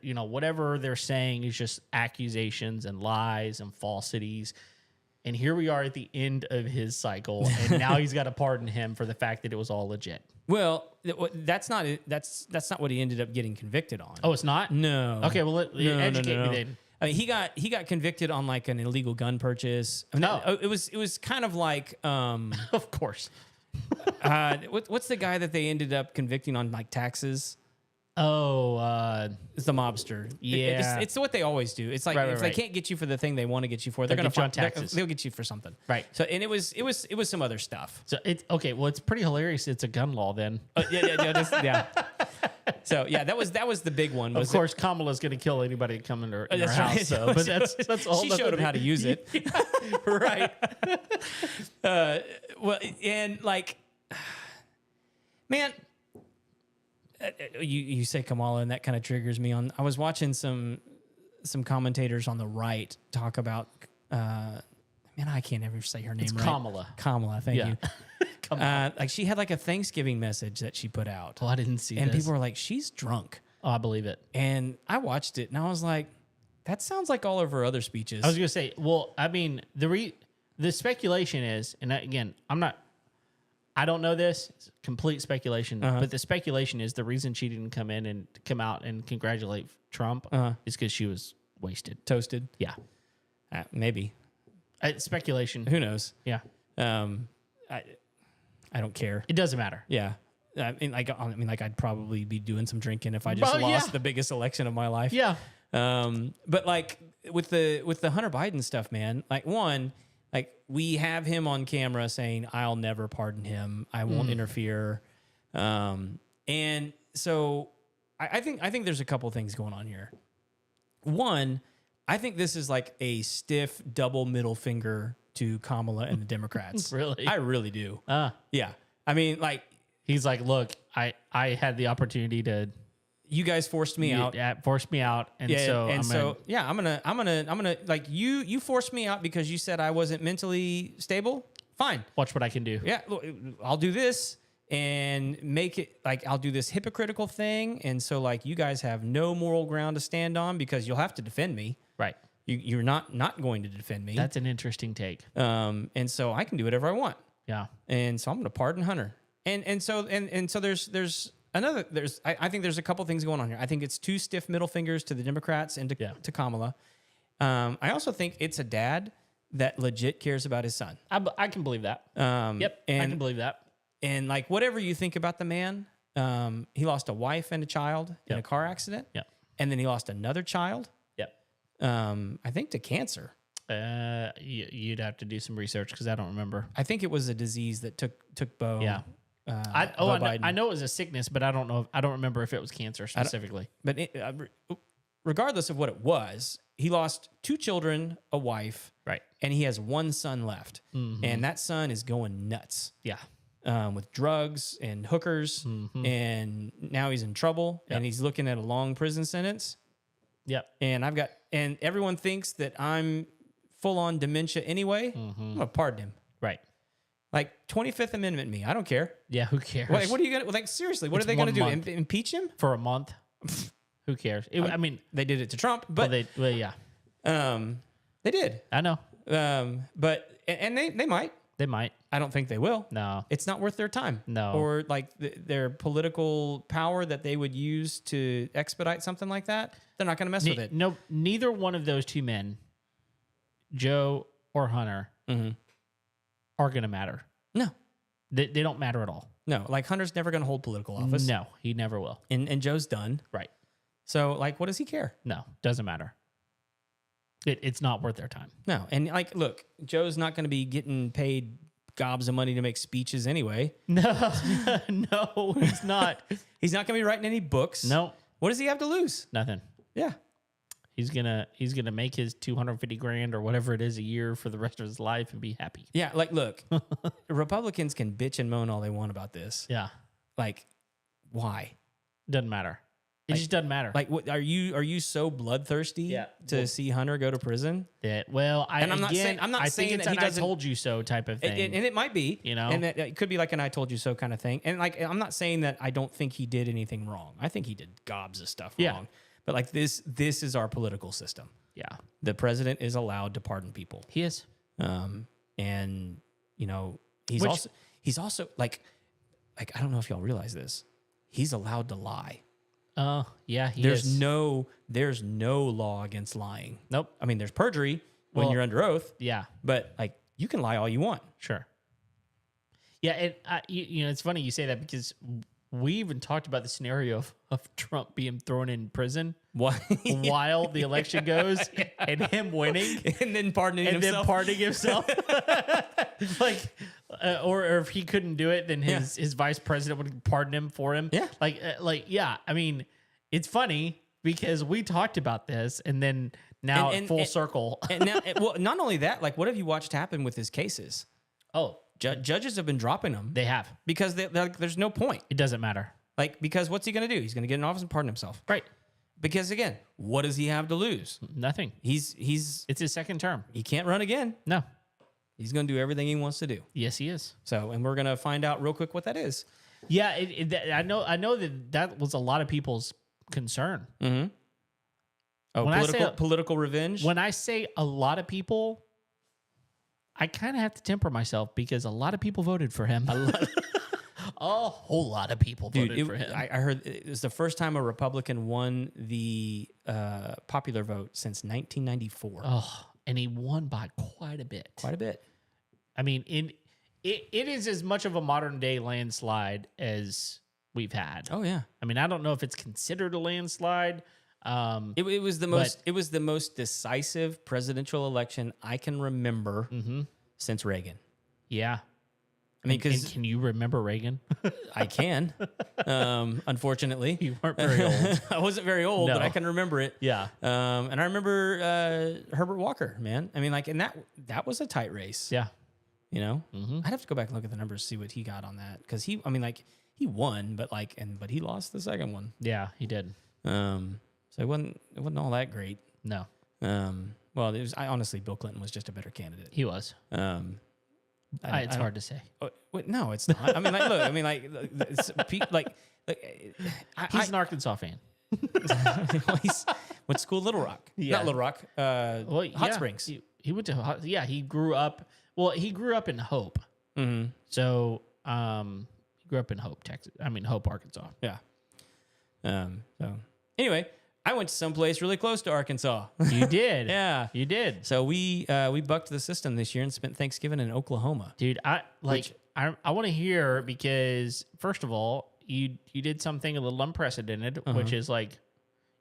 whatever they're saying is just accusations and lies and falsities. And here we are at the end of his cycle, and now he's got to pardon him for the fact that it was all legit. Well, that's not what he ended up getting convicted on. Oh, it's not? No. Okay, well, educate me then. I mean, he got convicted on like an illegal gun purchase. I mean, No. It was kind of like Of course. what's the guy that they ended up convicting on like taxes? Oh, It's the mobster. Yeah. It's what they always do. It's like Right, if right. they can't get you for the thing they want to get you for, they're They'll going to get you on taxes. They'll get you for something. Right. So and it was some other stuff. so it's okay. Well, it's pretty hilarious. It's a gun law then. Yeah. So yeah, that was the big one. Of course, Kamala's going to kill anybody that come in her That's house. right. So, but that's all. She showed him how to use it. Right. Well, and like, man, you say Kamala, and that kind of triggers me. I was watching some commentators on the right talk about. Man, I can't ever say her name right. Kamala. Kamala, thank you. Kamala. Like she had like a Thanksgiving message that she put out, Oh, I didn't see and this. people were like, "She's drunk." Oh, I believe it. And I watched it, and I was like, "That sounds like all of her other speeches." I was going to say, well, I mean, the speculation is, and again, I don't know this, it's complete speculation, but the speculation is the reason she didn't come out and congratulate Trump is because she was wasted. Toasted. Yeah. Maybe. Speculation. Who knows? Yeah. I don't care. It doesn't matter. Yeah. I mean, I'd probably be doing some drinking if I just Well, lost yeah. the biggest election of my life. Yeah. But like with the Hunter Biden stuff, man, like we have him on camera saying, "I'll never pardon him. I won't interfere." And so I think there's a couple things going on here. One, I think this is like a stiff double middle finger to Kamala and the Democrats. Really? I really do. Yeah. I mean, like, He's like, look, I had the opportunity to you guys forced me out. forced me out, and so I'm gonna like you forced me out because you said I wasn't mentally stable. Fine. watch what I can do. Yeah, look, I'll do this and make it like I'll do this hypocritical thing, and so like you guys have no moral ground to stand on because you'll have to defend me. Right. You're not going to defend me. That's an interesting take. And so I can do whatever I want. Yeah. And so I'm going to pardon Hunter. And so there's another I think there's a couple things going on here. I think it's two stiff middle fingers to the Democrats and to Kamala. I also think it's a dad that legit cares about his son. I can believe that. And I can believe that. And like whatever you think about the man, he lost a wife and a child in a car accident. Yep. And then he lost another child. Yep. I think to cancer. You'd have to do some research because I don't remember. I think it was a disease that took Bo. Yeah. I know it was a sickness, but I don't know. I don't remember if it was cancer specifically. But regardless of what it was, he lost 2 children, a wife, Right. and he has 1 son left, and that son is going nuts. Yeah. With drugs and hookers, and now he's in trouble, and he's looking at a long prison sentence. Yep. And everyone thinks that I'm full on dementia anyway. I'm gonna pardon him. Right. Like 25th Amendment me. I don't care. Yeah. Who cares? Like, what are you gonna like? Seriously, what It's are they gonna 1 do? month. Impeach him? For a month? Who cares? I mean, They did it to Trump, but yeah. They did. I know. But they might. They might. I don't think they will. No. It's not worth their time. No. Or like their political power that they would use to expedite something like that. They're not going to mess with it. No, neither one of those 2 men, Joe or Hunter, are going to matter. No. They don't matter at all. No. Like Hunter's never going to hold political office. No, he never will. And Joe's done. Right. So like, what does he care? No, doesn't matter. It's not worth their time. No. And like, look, Joe's not going to be getting paid gobs of money to make speeches anyway. No, no, he's not. He's not going to be writing any books. No. What does he have to lose? Nothing. Yeah. He's gonna make his $250,000 or whatever it is a year for the rest of his life and be happy. Yeah. Like, look, Republicans can bitch and moan all they want about this. Yeah. Like, why? Doesn't matter. It just doesn't matter. Like, what are you so bloodthirsty to see Hunter go to prison? Yeah. Well, I'm not saying it's that he an doesn't. I told you so type of thing. And it might be, You know? and it could be like an "I told you so" kind of thing. And like, I'm not saying that I don't think he did anything wrong. I think he did gobs of stuff wrong. But like this is our political system. Yeah. The president is allowed to pardon people. He is. And you know, he's also like I don't know if y'all realize this. He's allowed to lie. Yeah, There's no law against lying. Nope. I mean, there's perjury when you're under oath. Yeah. But like, you can lie all you want. Sure. Yeah, you know, it's funny you say that because we even talked about the scenario of Trump being thrown in prison What? while the election goes and him winning and then pardoning himself. Like, or if he couldn't do it, then his vice president would pardon him for him. Yeah. Yeah. I mean, it's funny because we talked about this and then now full circle. And now, well, not only that, like, what have you watched happen with his cases? Oh, Judges have been dropping them they have. because they're like, there's no point. It doesn't matter. Like, because what's he going to do? He's going to get in office and pardon himself. Right. Because again, what does he have to lose? Nothing. It's his second term. he can't run again. No. He's going to do everything he wants to do. Yes, he is. So, and we're going to find out real quick what that is. Yeah, I know that was a lot of people's concern. Mm-hmm. Oh, When political revenge? When I say a lot of people, I kind of have to temper myself because a lot of people voted for him. A whole lot of people voted for him. I heard it was the first time a Republican won the popular vote since 1994. Oh, and he won by quite a bit. Quite a bit. I mean, it is as much of a modern day landslide as we've had. Oh yeah. I mean, I don't know if it's considered a landslide. It was the most decisive presidential election I can remember since Reagan. Yeah. I mean, because can you remember Reagan? I can. Unfortunately, You weren't very old. I wasn't very old, No. but I can remember it. Yeah. And I remember Herbert Walker, man. I mean, like, and that was a tight race. Yeah. You know, I'd have to go back and look at the numbers, see what he got on that, because he won, but he lost the second one. Yeah, he did. So it wasn't all that great. No, Well, it was. Honestly, Bill Clinton was just a better candidate. he was. It's hard to say. Wait, no, it's not. I mean, like, look. I mean, like, He's an Arkansas fan. went to school in Little Rock. Yeah. Not Little Rock. Hot Springs. He went to. He grew up. Well, he grew up in Hope. Mm-hmm. So he grew up in Hope, Texas. I mean, Hope, Arkansas. Yeah. So anyway, I went to some place really close to Arkansas. You did. Yeah. You did. So we bucked the system this year and spent Thanksgiving in Oklahoma. Dude, I want to hear, because first of all, you did something a little unprecedented, which is like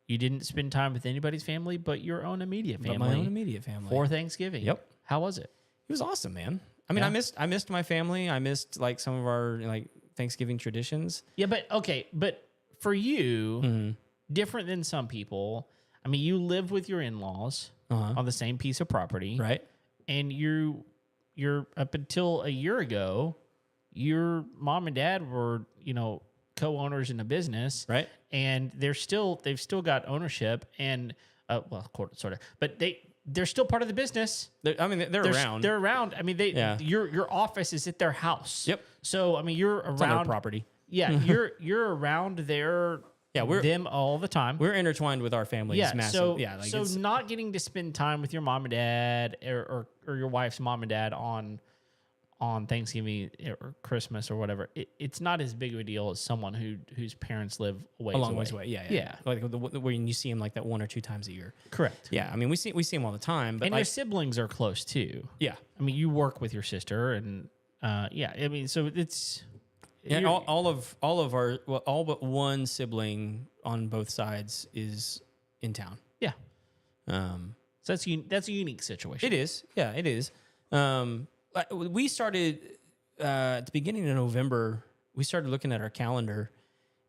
you didn't spend time with anybody's family but your own immediate family. But my own immediate family. For Thanksgiving. Yep. How was it? It was awesome, man. I mean, Yeah. I missed my family. I missed like some of our like Thanksgiving traditions. Yeah, but for you, different than some people, I mean, you live with your in-laws on the same piece of property. Right. And you're up until a year ago, your mom and dad were, co-owners in a business. Right. And they've still got ownership and sort of, but they're still part of the business. They're around. They're around. I mean, your office is at their house. Yep. So I mean, you're It's on around their property. Yeah, you're around them all the time. We're intertwined with our family. Yeah, massive. So not getting to spend time with your mom and dad or your wife's mom and dad on Thanksgiving or Christmas or whatever, it's not as big of a deal as someone whose parents live a long ways away. Yeah. Like when you see them like that 1 or 2 times a year. Correct. Yeah, I mean we see them all the time. But and your siblings are close too. Yeah. I mean, you work with your sister, and I mean, so it's. Yeah, all but one sibling on both sides is in town. Yeah. So that's a unique situation. It is. Yeah, it is. We started at the beginning of November. We started looking at our calendar,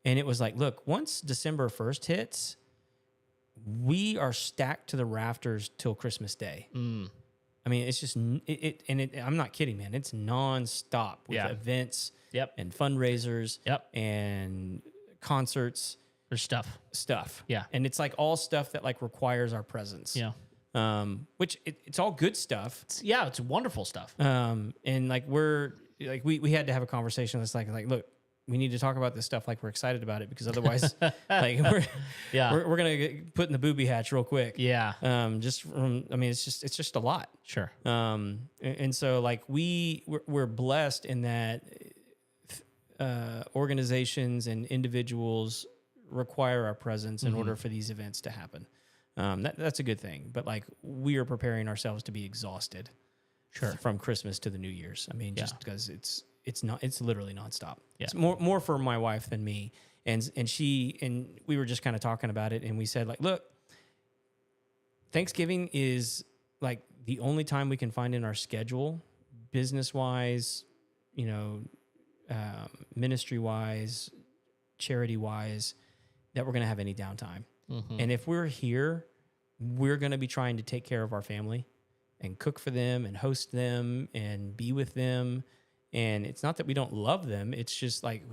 and it was like, look, once December 1st hits, we are stacked to the rafters till Christmas Day. I mean, it's just I'm not kidding, man. It's nonstop with events. Yep. And fundraisers. Yep. And concerts. There's stuff. Yeah. And it's like all stuff that like requires our presence. Yeah. Which it's all good stuff. It's wonderful stuff. And like we had to have a conversation that's like, look, we need to talk about this stuff like we're excited about it, because otherwise like we're gonna get put in the booby hatch real quick. Yeah. It's just a lot. Sure. And so like we're blessed in that organizations and individuals require our presence in order for these events to happen. That's a good thing. But like we are preparing ourselves to be exhausted from Christmas to the New Year's. I mean, just because it's literally nonstop. Yeah. It's more for my wife than me. And we were just kind of talking about it, and we said like, look, Thanksgiving is like the only time we can find in our schedule, business wise, ministry wise, charity wise, that we're going to have any downtime. And if we're here, we're going to be trying to take care of our family and cook for them and host them and be with them. And it's not that we don't love them. It's just like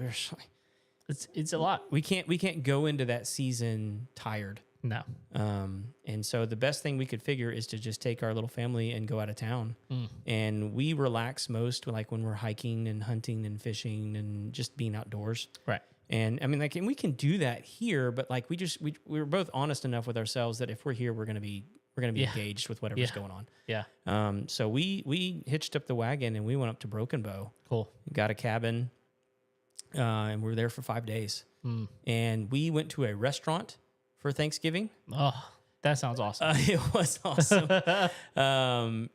it's a lot. We can't go into that season tired. No. And so the best thing we could figure is to just take our little family and go out of town. And we relax most like when we're hiking and hunting and fishing and just being outdoors. Right. And I mean, like, and we can do that here, but like we were both honest enough with ourselves that if we're here, we're gonna be engaged with whatever's going on. Yeah. So we hitched up the wagon and we went up to Broken Bow. Cool. Got a cabin, and we were there for 5 days. And we went to a restaurant for Thanksgiving. Oh, that sounds awesome. It was awesome.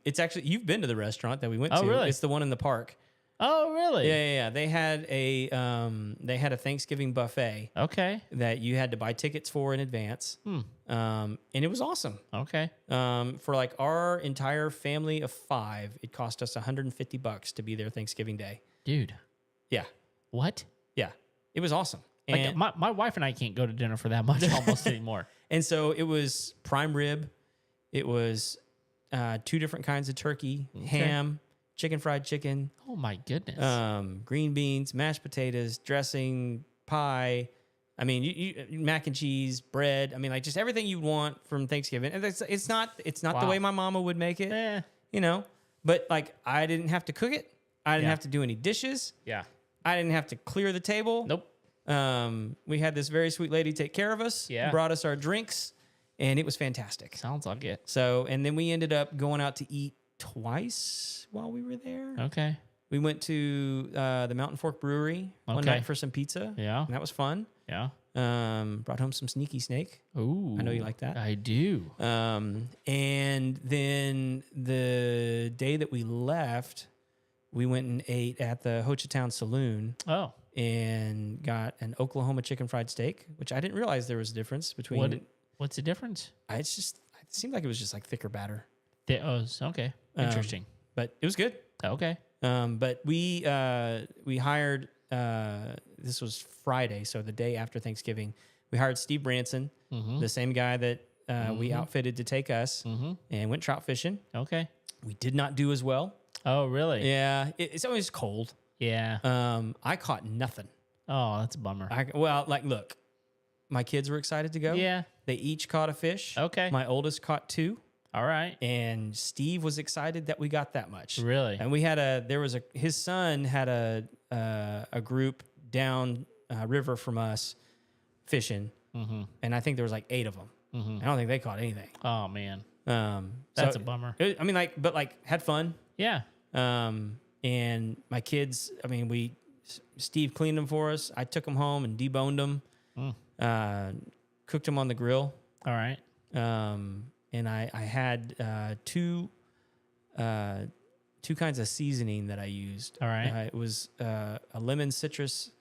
It's actually, you've been to the restaurant that we went to. Really? It's the one in the park. Oh, really? Yeah. They had a Thanksgiving buffet. Okay. That you had to buy tickets for in advance. And it was awesome. Okay. For like our entire family of 5, it cost us $150 to be there Thanksgiving Day. Dude. Yeah. What? Yeah. It was awesome. And like my wife and I can't go to dinner for that much almost anymore. And so it was prime rib. It was 2 different kinds of turkey, ham, fried chicken. Oh my goodness. Green beans, mashed potatoes, dressing, pie. I mean, you mac and cheese, bread. I mean, like just everything you want from Thanksgiving. And it's not the way my mama would make it, But like I didn't have to cook it. I didn't have to do any dishes. Yeah. I didn't have to clear the table. Nope. We had this very sweet lady take care of us. Yeah. Brought us our drinks, and it was fantastic. Sounds like it. So, and then we ended up going out to eat twice while we were there. Okay. We went to the Mountain Fork Brewery one Okay. night for some pizza. Yeah. And that was fun. Yeah. Brought home some sneaky snake. Ooh. I know you like that. I do. And then the day that we left, we went and ate at the Ho Chi Town Saloon Oh. and got an Oklahoma chicken fried steak, which I didn't realize there was a difference between. What's the difference? It seemed like it was just like thicker batter, Okay. Interesting. but it was good. Okay. But we hired. This was Friday, so the day after Thanksgiving, we hired Steve Branson, the same guy that we outfitted to take us, and went trout fishing. Okay. We did not do as well. Oh, really? Yeah, it's always cold. Yeah. I caught nothing. Oh, that's a bummer. Look, my kids were excited to go. Yeah. They each caught a fish. Okay. My oldest caught 2. All right. And Steve was excited that we got that much. Really? And we had his son had a group down river from us fishing. And I think there was like 8 of them. I don't think they caught anything. Oh, man. That's a bummer. Had fun. Yeah. And my kids, Steve cleaned them for us. I took them home and deboned them, cooked them on the grill. All right. And I had two kinds of seasoning that I used. All right. It was a lemon citrus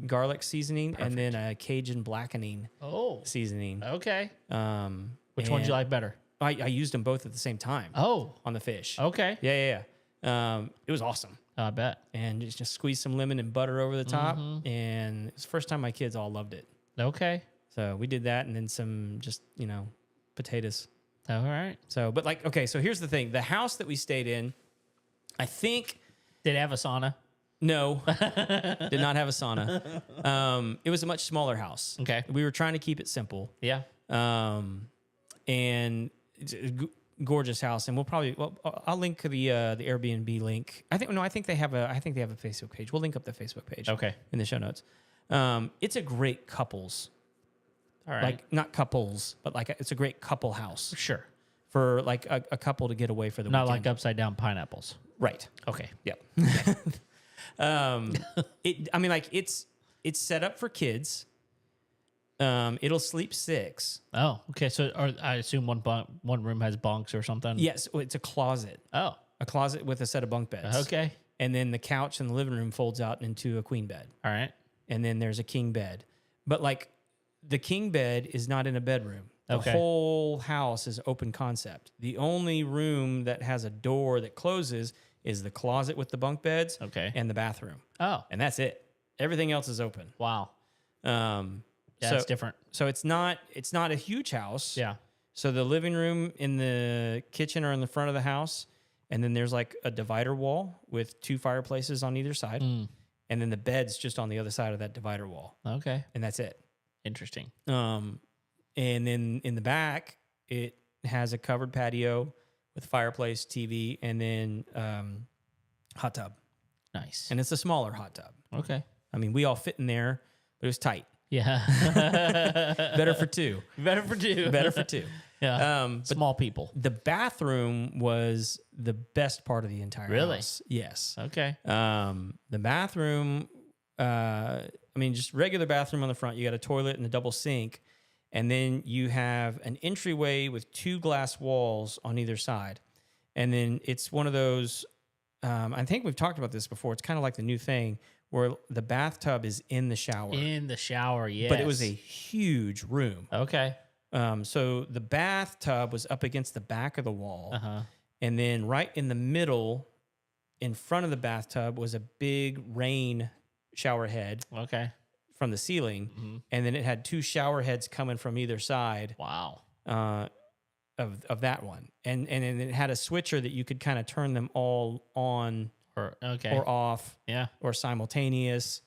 garlic seasoning and then a Cajun blackening seasoning. Okay. Which and one do you like better? I used them both at the same time. Oh. On the fish. Okay. Yeah. It was awesome. I bet. And just squeeze some lemon and butter over the top. And it was the first time my kids all loved it. Okay. So we did that and then some just, potatoes. All right. So, so here's the thing. The house that we stayed in, I think... Did it have a sauna? No. Did not have a sauna. It was a much smaller house. Okay. We were trying to keep it simple. Yeah. And it's a gorgeous house. And I'll link the Airbnb link. I think they have a Facebook page. We'll link up the Facebook page. Okay. In the show notes. It's a great couples. All right. Like not couples, but it's a great couple house Sure. for like a couple to get away for the Not weekend. like upside down pineapples. Right. Okay. Yep. It's set up for kids. It'll sleep 6. Oh, okay. So I assume one room has bunks or something. Yes, it's a closet. Oh. A closet with a set of bunk beds. Okay. And then the couch in the living room folds out into a queen bed. All right. And then there's a king bed. But the king bed is not in a bedroom. The Okay. whole house is open concept. The only room that has a door that closes is the closet with the bunk beds Okay. and the bathroom. Oh. And that's it. Everything else is open. Wow. Yeah, That's different. So it's not a huge house. Yeah. So the living room and the kitchen are in the front of the house, and then there's like a divider wall with 2 fireplaces on either side, and then the bed's just on the other side of that divider wall, Okay. and that's it. Interesting. And then in the back, it has a covered patio with fireplace, TV, and then hot tub. Nice. And it's a smaller hot tub. Okay. We all fit in there, but it was tight. Yeah. Better for 2. Better for 2. Better for 2. Yeah. Small people. The bathroom was the best part of the entire Really? house. Yes. Okay. The bathroom, just regular bathroom on the front. You got a toilet and a double sink. And then you have an entryway with 2 glass walls on either side. And then it's one of those, I think we've talked about this before. It's kind of like the new thing where the bathtub is in the shower. In the shower, yes. But it was a huge room. Okay. So the bathtub was up against the back of the wall. Uh-huh. And then right in the middle, in front of the bathtub, was a big rain shower head Okay. from the ceiling. And then it had 2 shower heads coming from either side Wow. of that one. And then it had a switcher that you could kind of turn them all on Okay. or off Yeah. or simultaneous.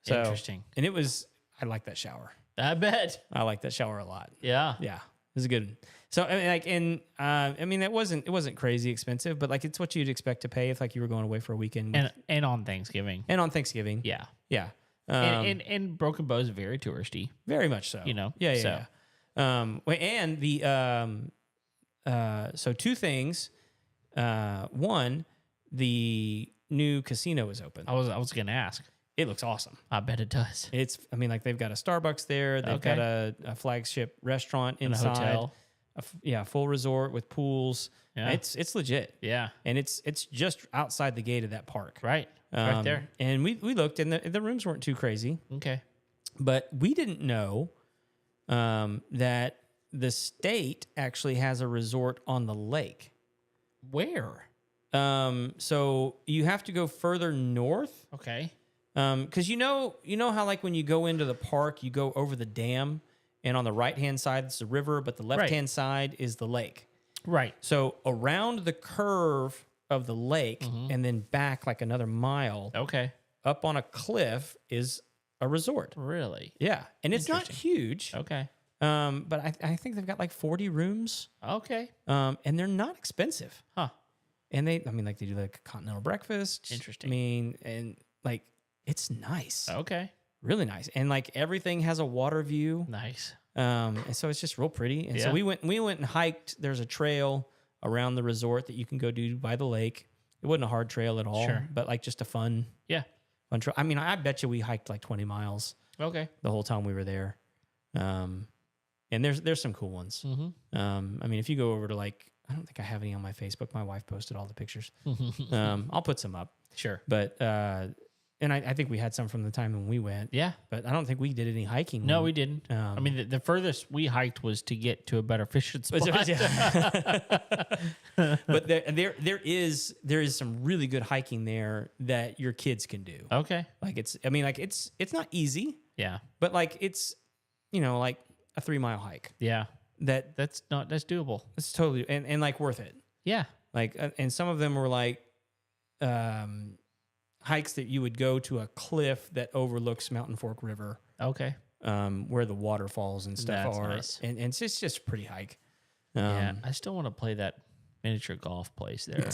So, Interesting. And I like that shower. I bet. I like that shower a lot. Yeah. Yeah, it was a good one. So it wasn't crazy expensive, but it's what you'd expect to pay if you were going away for a weekend And on Thanksgiving. and on Thanksgiving. Yeah. Yeah. And Broken Bow is very touristy. Very much so. Yeah. So. And the so 2 things. One, the new casino is open. I was gonna ask. It looks awesome. I bet it does. I mean, like they've got a Starbucks there. They've got a flagship restaurant And a inside. hotel. Full resort with pools. Yeah. It's legit. Yeah. And it's just outside the gate of that park. Right. Right there. And we looked, and the rooms weren't too crazy. Okay. But we didn't know that the state actually has a resort on the lake. Where? So you have to go further north. Okay. Because you know how like when you go into the park, you go over the dam, and on the right hand side it's the river, but the left hand side is the lake. Right. So around the curve of the lake, and then back like another mile, Okay. up on a cliff is a resort. Really? Yeah, and it's not huge. Okay. But I think they've got like 40 rooms. Okay. And they're not expensive. Huh. And they do like a continental breakfast. Interesting. I mean, and like it's nice. Okay. Really nice. And like everything has a water view. Nice. And so it's just real pretty. And so Yeah. we went and hiked. There's a trail around the resort that you can go do by the lake. It wasn't a hard trail at all, Sure. but like just a fun trail. I mean, I bet you we hiked like 20 miles Okay. the whole time we were there. And there's some cool ones. Mm-hmm. I mean, if you go over to like, I don't think I have any on my Facebook. My wife posted all the pictures. I'll put some up. Sure. But and I think we had some from the time when we went. Yeah. But I don't think we did any hiking. No, we didn't. I Um, mean, the furthest we hiked was to get to a better fishing spot. But there is some really good hiking there that your kids can do. Okay. Like it's not easy, Yeah. but like it's like a 3-mile hike Yeah. that's That's doable. totally and like worth it. Yeah. Like and some of them were like hikes that you would go to a cliff that overlooks Mountain Fork River, Okay. where the waterfalls and stuff That's are, nice. and it's just a pretty hike. Yeah. I still want to play that miniature golf place there.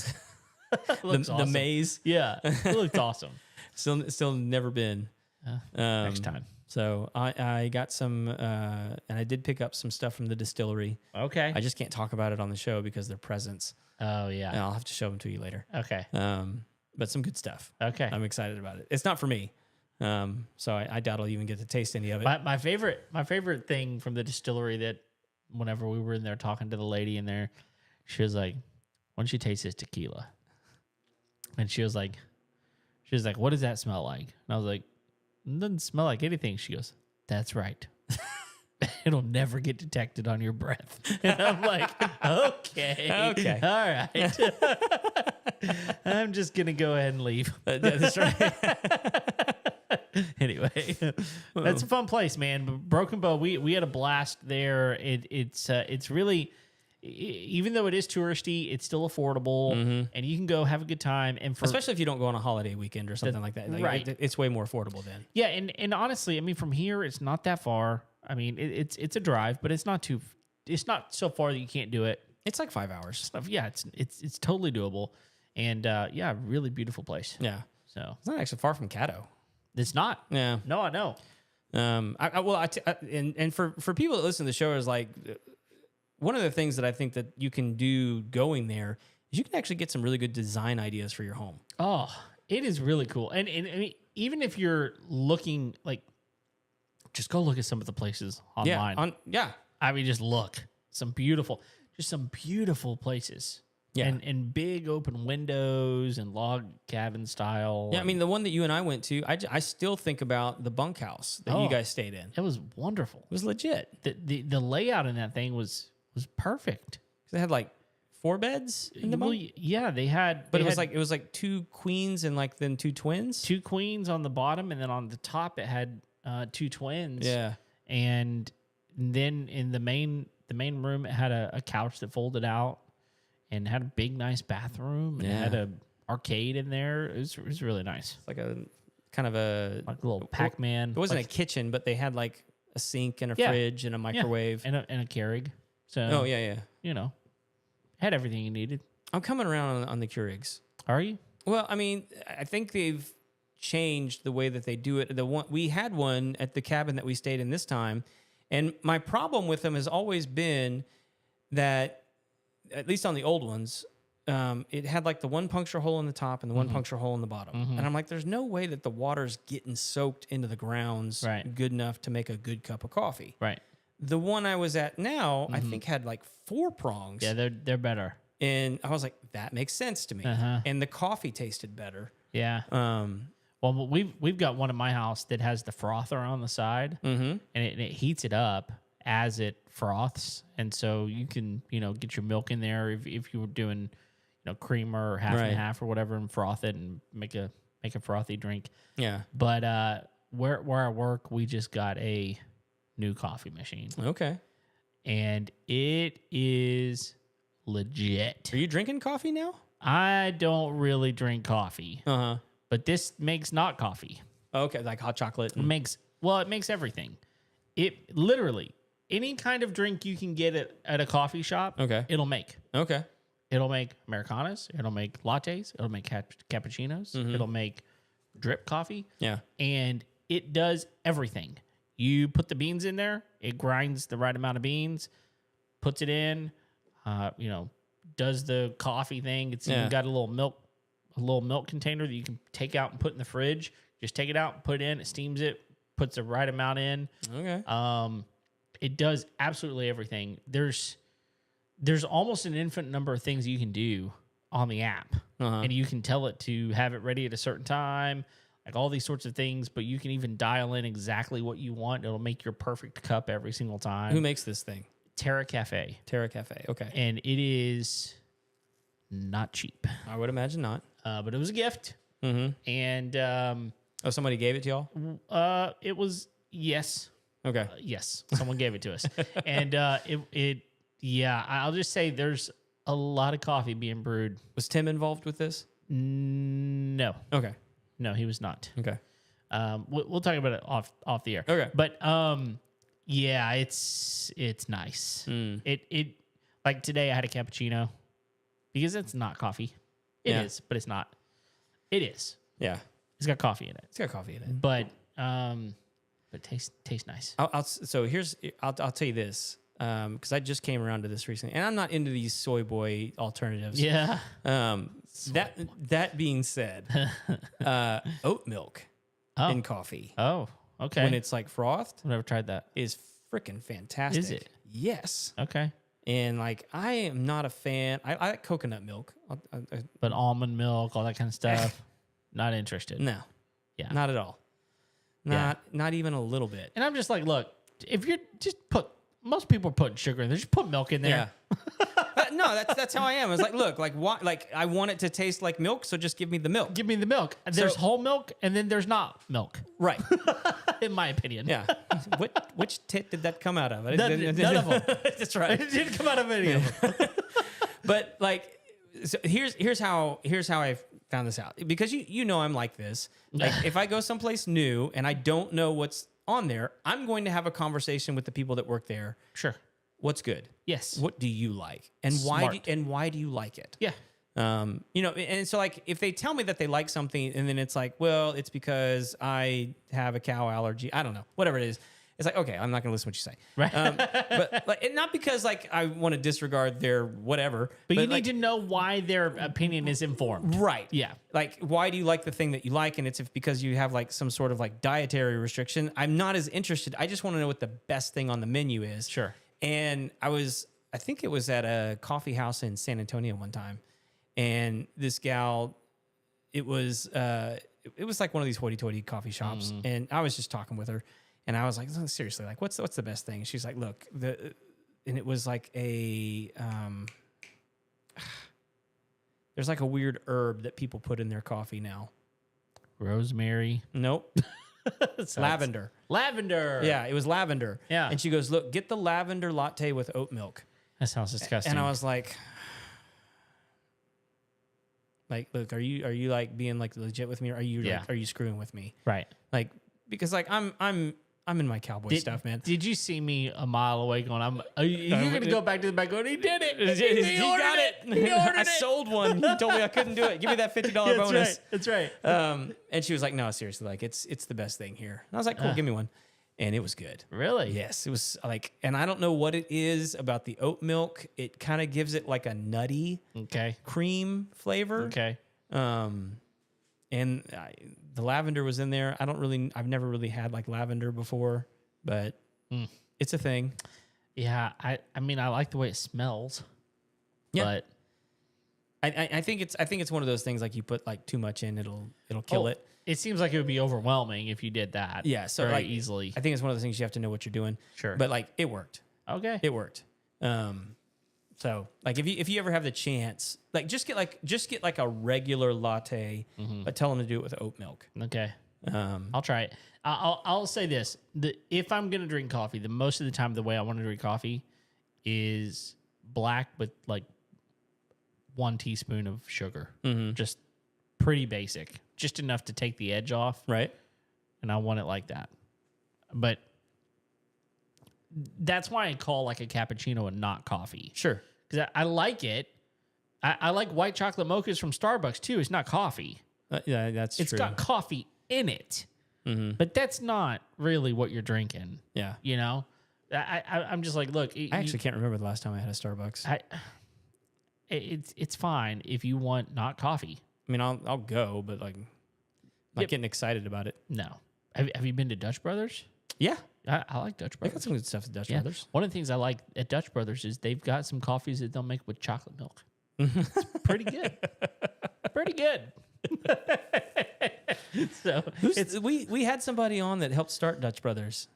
Looks the awesome. maze. Yeah. It looked awesome. Still never been. Next time. So I got some, and I did pick up some stuff from the distillery. Okay. I just can't talk about it on the show because they're presents. Oh, And yeah. I'll have to show them to you later. Okay. But some good stuff. Okay. I'm excited about it. It's not for me, so I doubt I'll even get to taste any of it. My favorite thing from the distillery that whenever we were in there talking to the lady in there, she was like, "Why don't you taste this tequila?" And she was like, "What does that smell like?" And I was like, "It doesn't smell like anything." She goes, "That's right. It'll never get detected on your breath." And I'm like, okay. All right. I'm just going to go ahead and leave. That's right. Anyway, that's a fun place, man. But Broken Bow, we had a blast there. It's really, even though it is touristy, it's still affordable, and you can go have a good time. And for Especially if you don't go on a holiday weekend or something like that. Like, right. It's way more affordable then. yeah, and honestly, I mean, from here it's not that far. I mean, it's a drive, but it's not so far that you can't do it. It's like 5 hours. Yeah, it's totally doable, and yeah, really beautiful place. Yeah. So It's not actually far from Caddo. it's not. Yeah. No, I know. And for people that listen to the show is like, one of the things that I think that you can do going there is you can actually get some really good design ideas for your home. Oh, it is really cool. And I mean, even if you're looking like, just go look at some of the places online. I mean, just look. Some beautiful places. Yeah. And big open windows and log cabin style. Yeah, I mean, the one that you and I went to, I still think about the bunkhouse that you guys stayed in. It was wonderful. It was legit. The layout in that thing was perfect. They had like 4 beds in the bunk. Yeah, they had. But it was like 2 queens and like then 2 twins. 2 queens on the bottom, and then on the top it had 2 twins. Yeah. And then in the main room, it had a couch that folded out and had a big, nice bathroom. And it had a arcade in there. It was really nice. It's like a kind of a little Pac-Man. It wasn't a kitchen, but they had like a sink and a fridge and a microwave and a Keurig. So Oh yeah. had everything you needed. I'm coming around on the Keurigs. Are you? Well, I mean, I think they've changed the way that they do it. We had one at the cabin that we stayed in this time, and my problem with them has always been that, at least on the old ones, it had like the one puncture hole in the top and the one puncture hole in the bottom. And I'm like, there's no way that the water's getting soaked into the grounds good enough to make a good cup of coffee. Right. The one I was at now, I think had like 4 prongs. Yeah, they're better. And I was like, that makes sense to me. And the coffee tasted better. Yeah. Well, we've got one at my house that has the frother on the side, and it heats it up as it froths, and so you can get your milk in there if you were doing creamer or half and half or whatever, and froth it and make a frothy drink. Yeah. But where I work, we just got a new coffee machine. Okay. And it is legit. Are you drinking coffee now? I don't really drink coffee. But this makes not coffee. Okay, like hot chocolate. It makes everything. It literally any kind of drink you can get at a coffee shop. Okay. It'll make. Okay. It'll make Americanos. It'll make lattes. It'll make cappuccinos. It'll make drip coffee. Yeah. And it does everything. You put the beans in there. It grinds the right amount of beans. Puts it in. Does the coffee thing. It's even got a little milk container that you can take out and put in the fridge. Just take it out, put it in. It steams it. Puts the right amount in. Okay. It does absolutely everything. There's almost an infinite number of things you can do on the app, and you can tell it to have it ready at a certain time, like all these sorts of things. But you can even dial in exactly what you want. It'll make your perfect cup every single time. Who makes this thing? Terra Cafe. Terra Cafe. Okay. And it is not cheap. I would imagine not. But it was a gift. And somebody gave it to y'all? it was yes. Okay. Yes, someone gave it to us, and I'll just say there's a lot of coffee being brewed. Was Tim involved with this? No. Okay. No, he was not. Okay. We'll talk about it off the air. Okay. But it's nice. It like today I had a cappuccino because it's not coffee. It is, but it's not. It is. Yeah. It's got coffee in it. It's got coffee in it. But it tastes nice. I'll tell you this, because I just came around to this recently, and I'm not into these soy boy alternatives. Yeah. That being said, oat milk in coffee. Oh, okay. When it's like frothed, I've never tried that. is freaking fantastic. Is it? Yes. Okay. And like, I am not a fan. I like coconut milk. But almond milk, all that kind of stuff, not interested. No. Yeah. Not at all. Not even a little bit. And I'm just like, look, if you're just most people are putting sugar in there, just put milk in there. Yeah. No, that's how I am. It's like, look, like why? Like I want it to taste like milk, so just give me the milk. Give me the milk. There's whole milk, and then there's not milk. Right. In my opinion. Yeah. Which tit did that come out of? None of them. That's right. It didn't come out of any of them. But like, so here's how I found this out, because I'm like this. Like if I go someplace new and I don't know what's on there, I'm going to have a conversation with the people that work there. Sure. What's good? Yes. What do you like? And why do you like it? Yeah. And so like if they tell me that they like something and then it's like, well, it's because I have a cow allergy. I don't know, whatever it is. It's like, okay, I'm not going to listen to what you say. Right. But like, and not because like I want to disregard their whatever. But you need to know why their opinion is informed. Right. Yeah. Like, why do you like the thing that you like? And it's because you have like some sort of like dietary restriction. I'm not as interested. I just want to know what the best thing on the menu is. Sure. And I think it was at a coffee house in San Antonio one time. And this gal, it was like one of these hoity-toity coffee shops. And I was just talking with her. And I was like, seriously, like, what's the best thing? And she's like, look, and it was like there's like a weird herb that people put in their coffee now. Rosemary. Nope. Lavender. Lavender. Yeah, it was lavender. Yeah. And she goes, look, get the lavender latte with oat milk. That sounds disgusting. And I was like, look, are you like being like legit with me, or are you screwing with me? Right. Like, because like I'm in my cowboy stuff, man. Did you see me a mile away going, you're going to go back to the back going, he did it. He got it. He ordered I it. sold one. He told me I couldn't do it. Give me that $50 bonus. That's right. And she was like, no, seriously, like it's the best thing here. And I was like, cool, give me one. and it was good. Really? Yes, it was like, and I don't know what it is about the oat milk. It kind of gives it like a nutty cream flavor. Okay. And the lavender was in there. I've never really had like lavender before, but it's a thing. Yeah, I mean, I like the way it smells. Yeah. But I think it's one of those things like you put like too much in, it'll kill it. It seems like it would be overwhelming if you did that. Yeah, so very like easily. I think it's one of those things you have to know what you're doing. Sure. But like it worked. Okay. It worked. So like if you ever have the chance, like just get like a regular latte, but tell them to do it with oat milk. Okay. I'll try it. I'll say this: if I'm gonna drink coffee, the most of the time the way I want to drink coffee is black with like 1 teaspoon of sugar, just pretty basic, just enough to take the edge off, right? And I want it like that. But that's why I call like a cappuccino and not coffee. Sure, because I like it. I like white chocolate mochas from Starbucks too. It's not coffee. Yeah, that's It's true. got coffee in it. But that's not really what you're drinking. Yeah. You know, I'm just like, look. I actually can't remember the last time I had a Starbucks. It's fine if you want not coffee. I mean, I'll go, but like, not getting excited about it. No. Have you been to Dutch Brothers? Yeah. I like Dutch They Brothers. got some good stuff at Dutch Brothers. One of the things I like at Dutch Brothers is they've got some coffees that they'll make with chocolate milk. It's pretty good. Pretty good. So we had somebody on that helped start Dutch Brothers.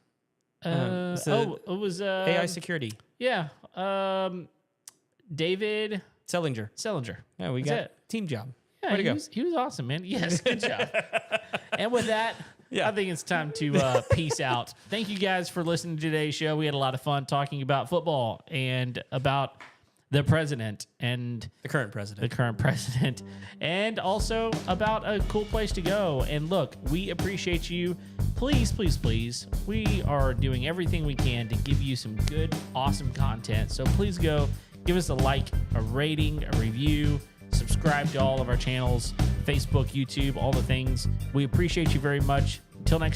it was AI Security. Yeah, David Sellinger. Yeah, we got it. team job. Yeah, Way to go. He was awesome, man. Yes, good job. And with that, Yeah. I think it's time to peace out. Thank you guys for listening to today's show. We had a lot of fun talking about football and about the president and The current president. and also about a cool place to go. And look, we appreciate you. Please, please, please. We are doing everything we can to give you some good, awesome content. So please go give us a like, a rating, a review, subscribe to all of our channels, Facebook, YouTube, all the things. We appreciate you very much. Until next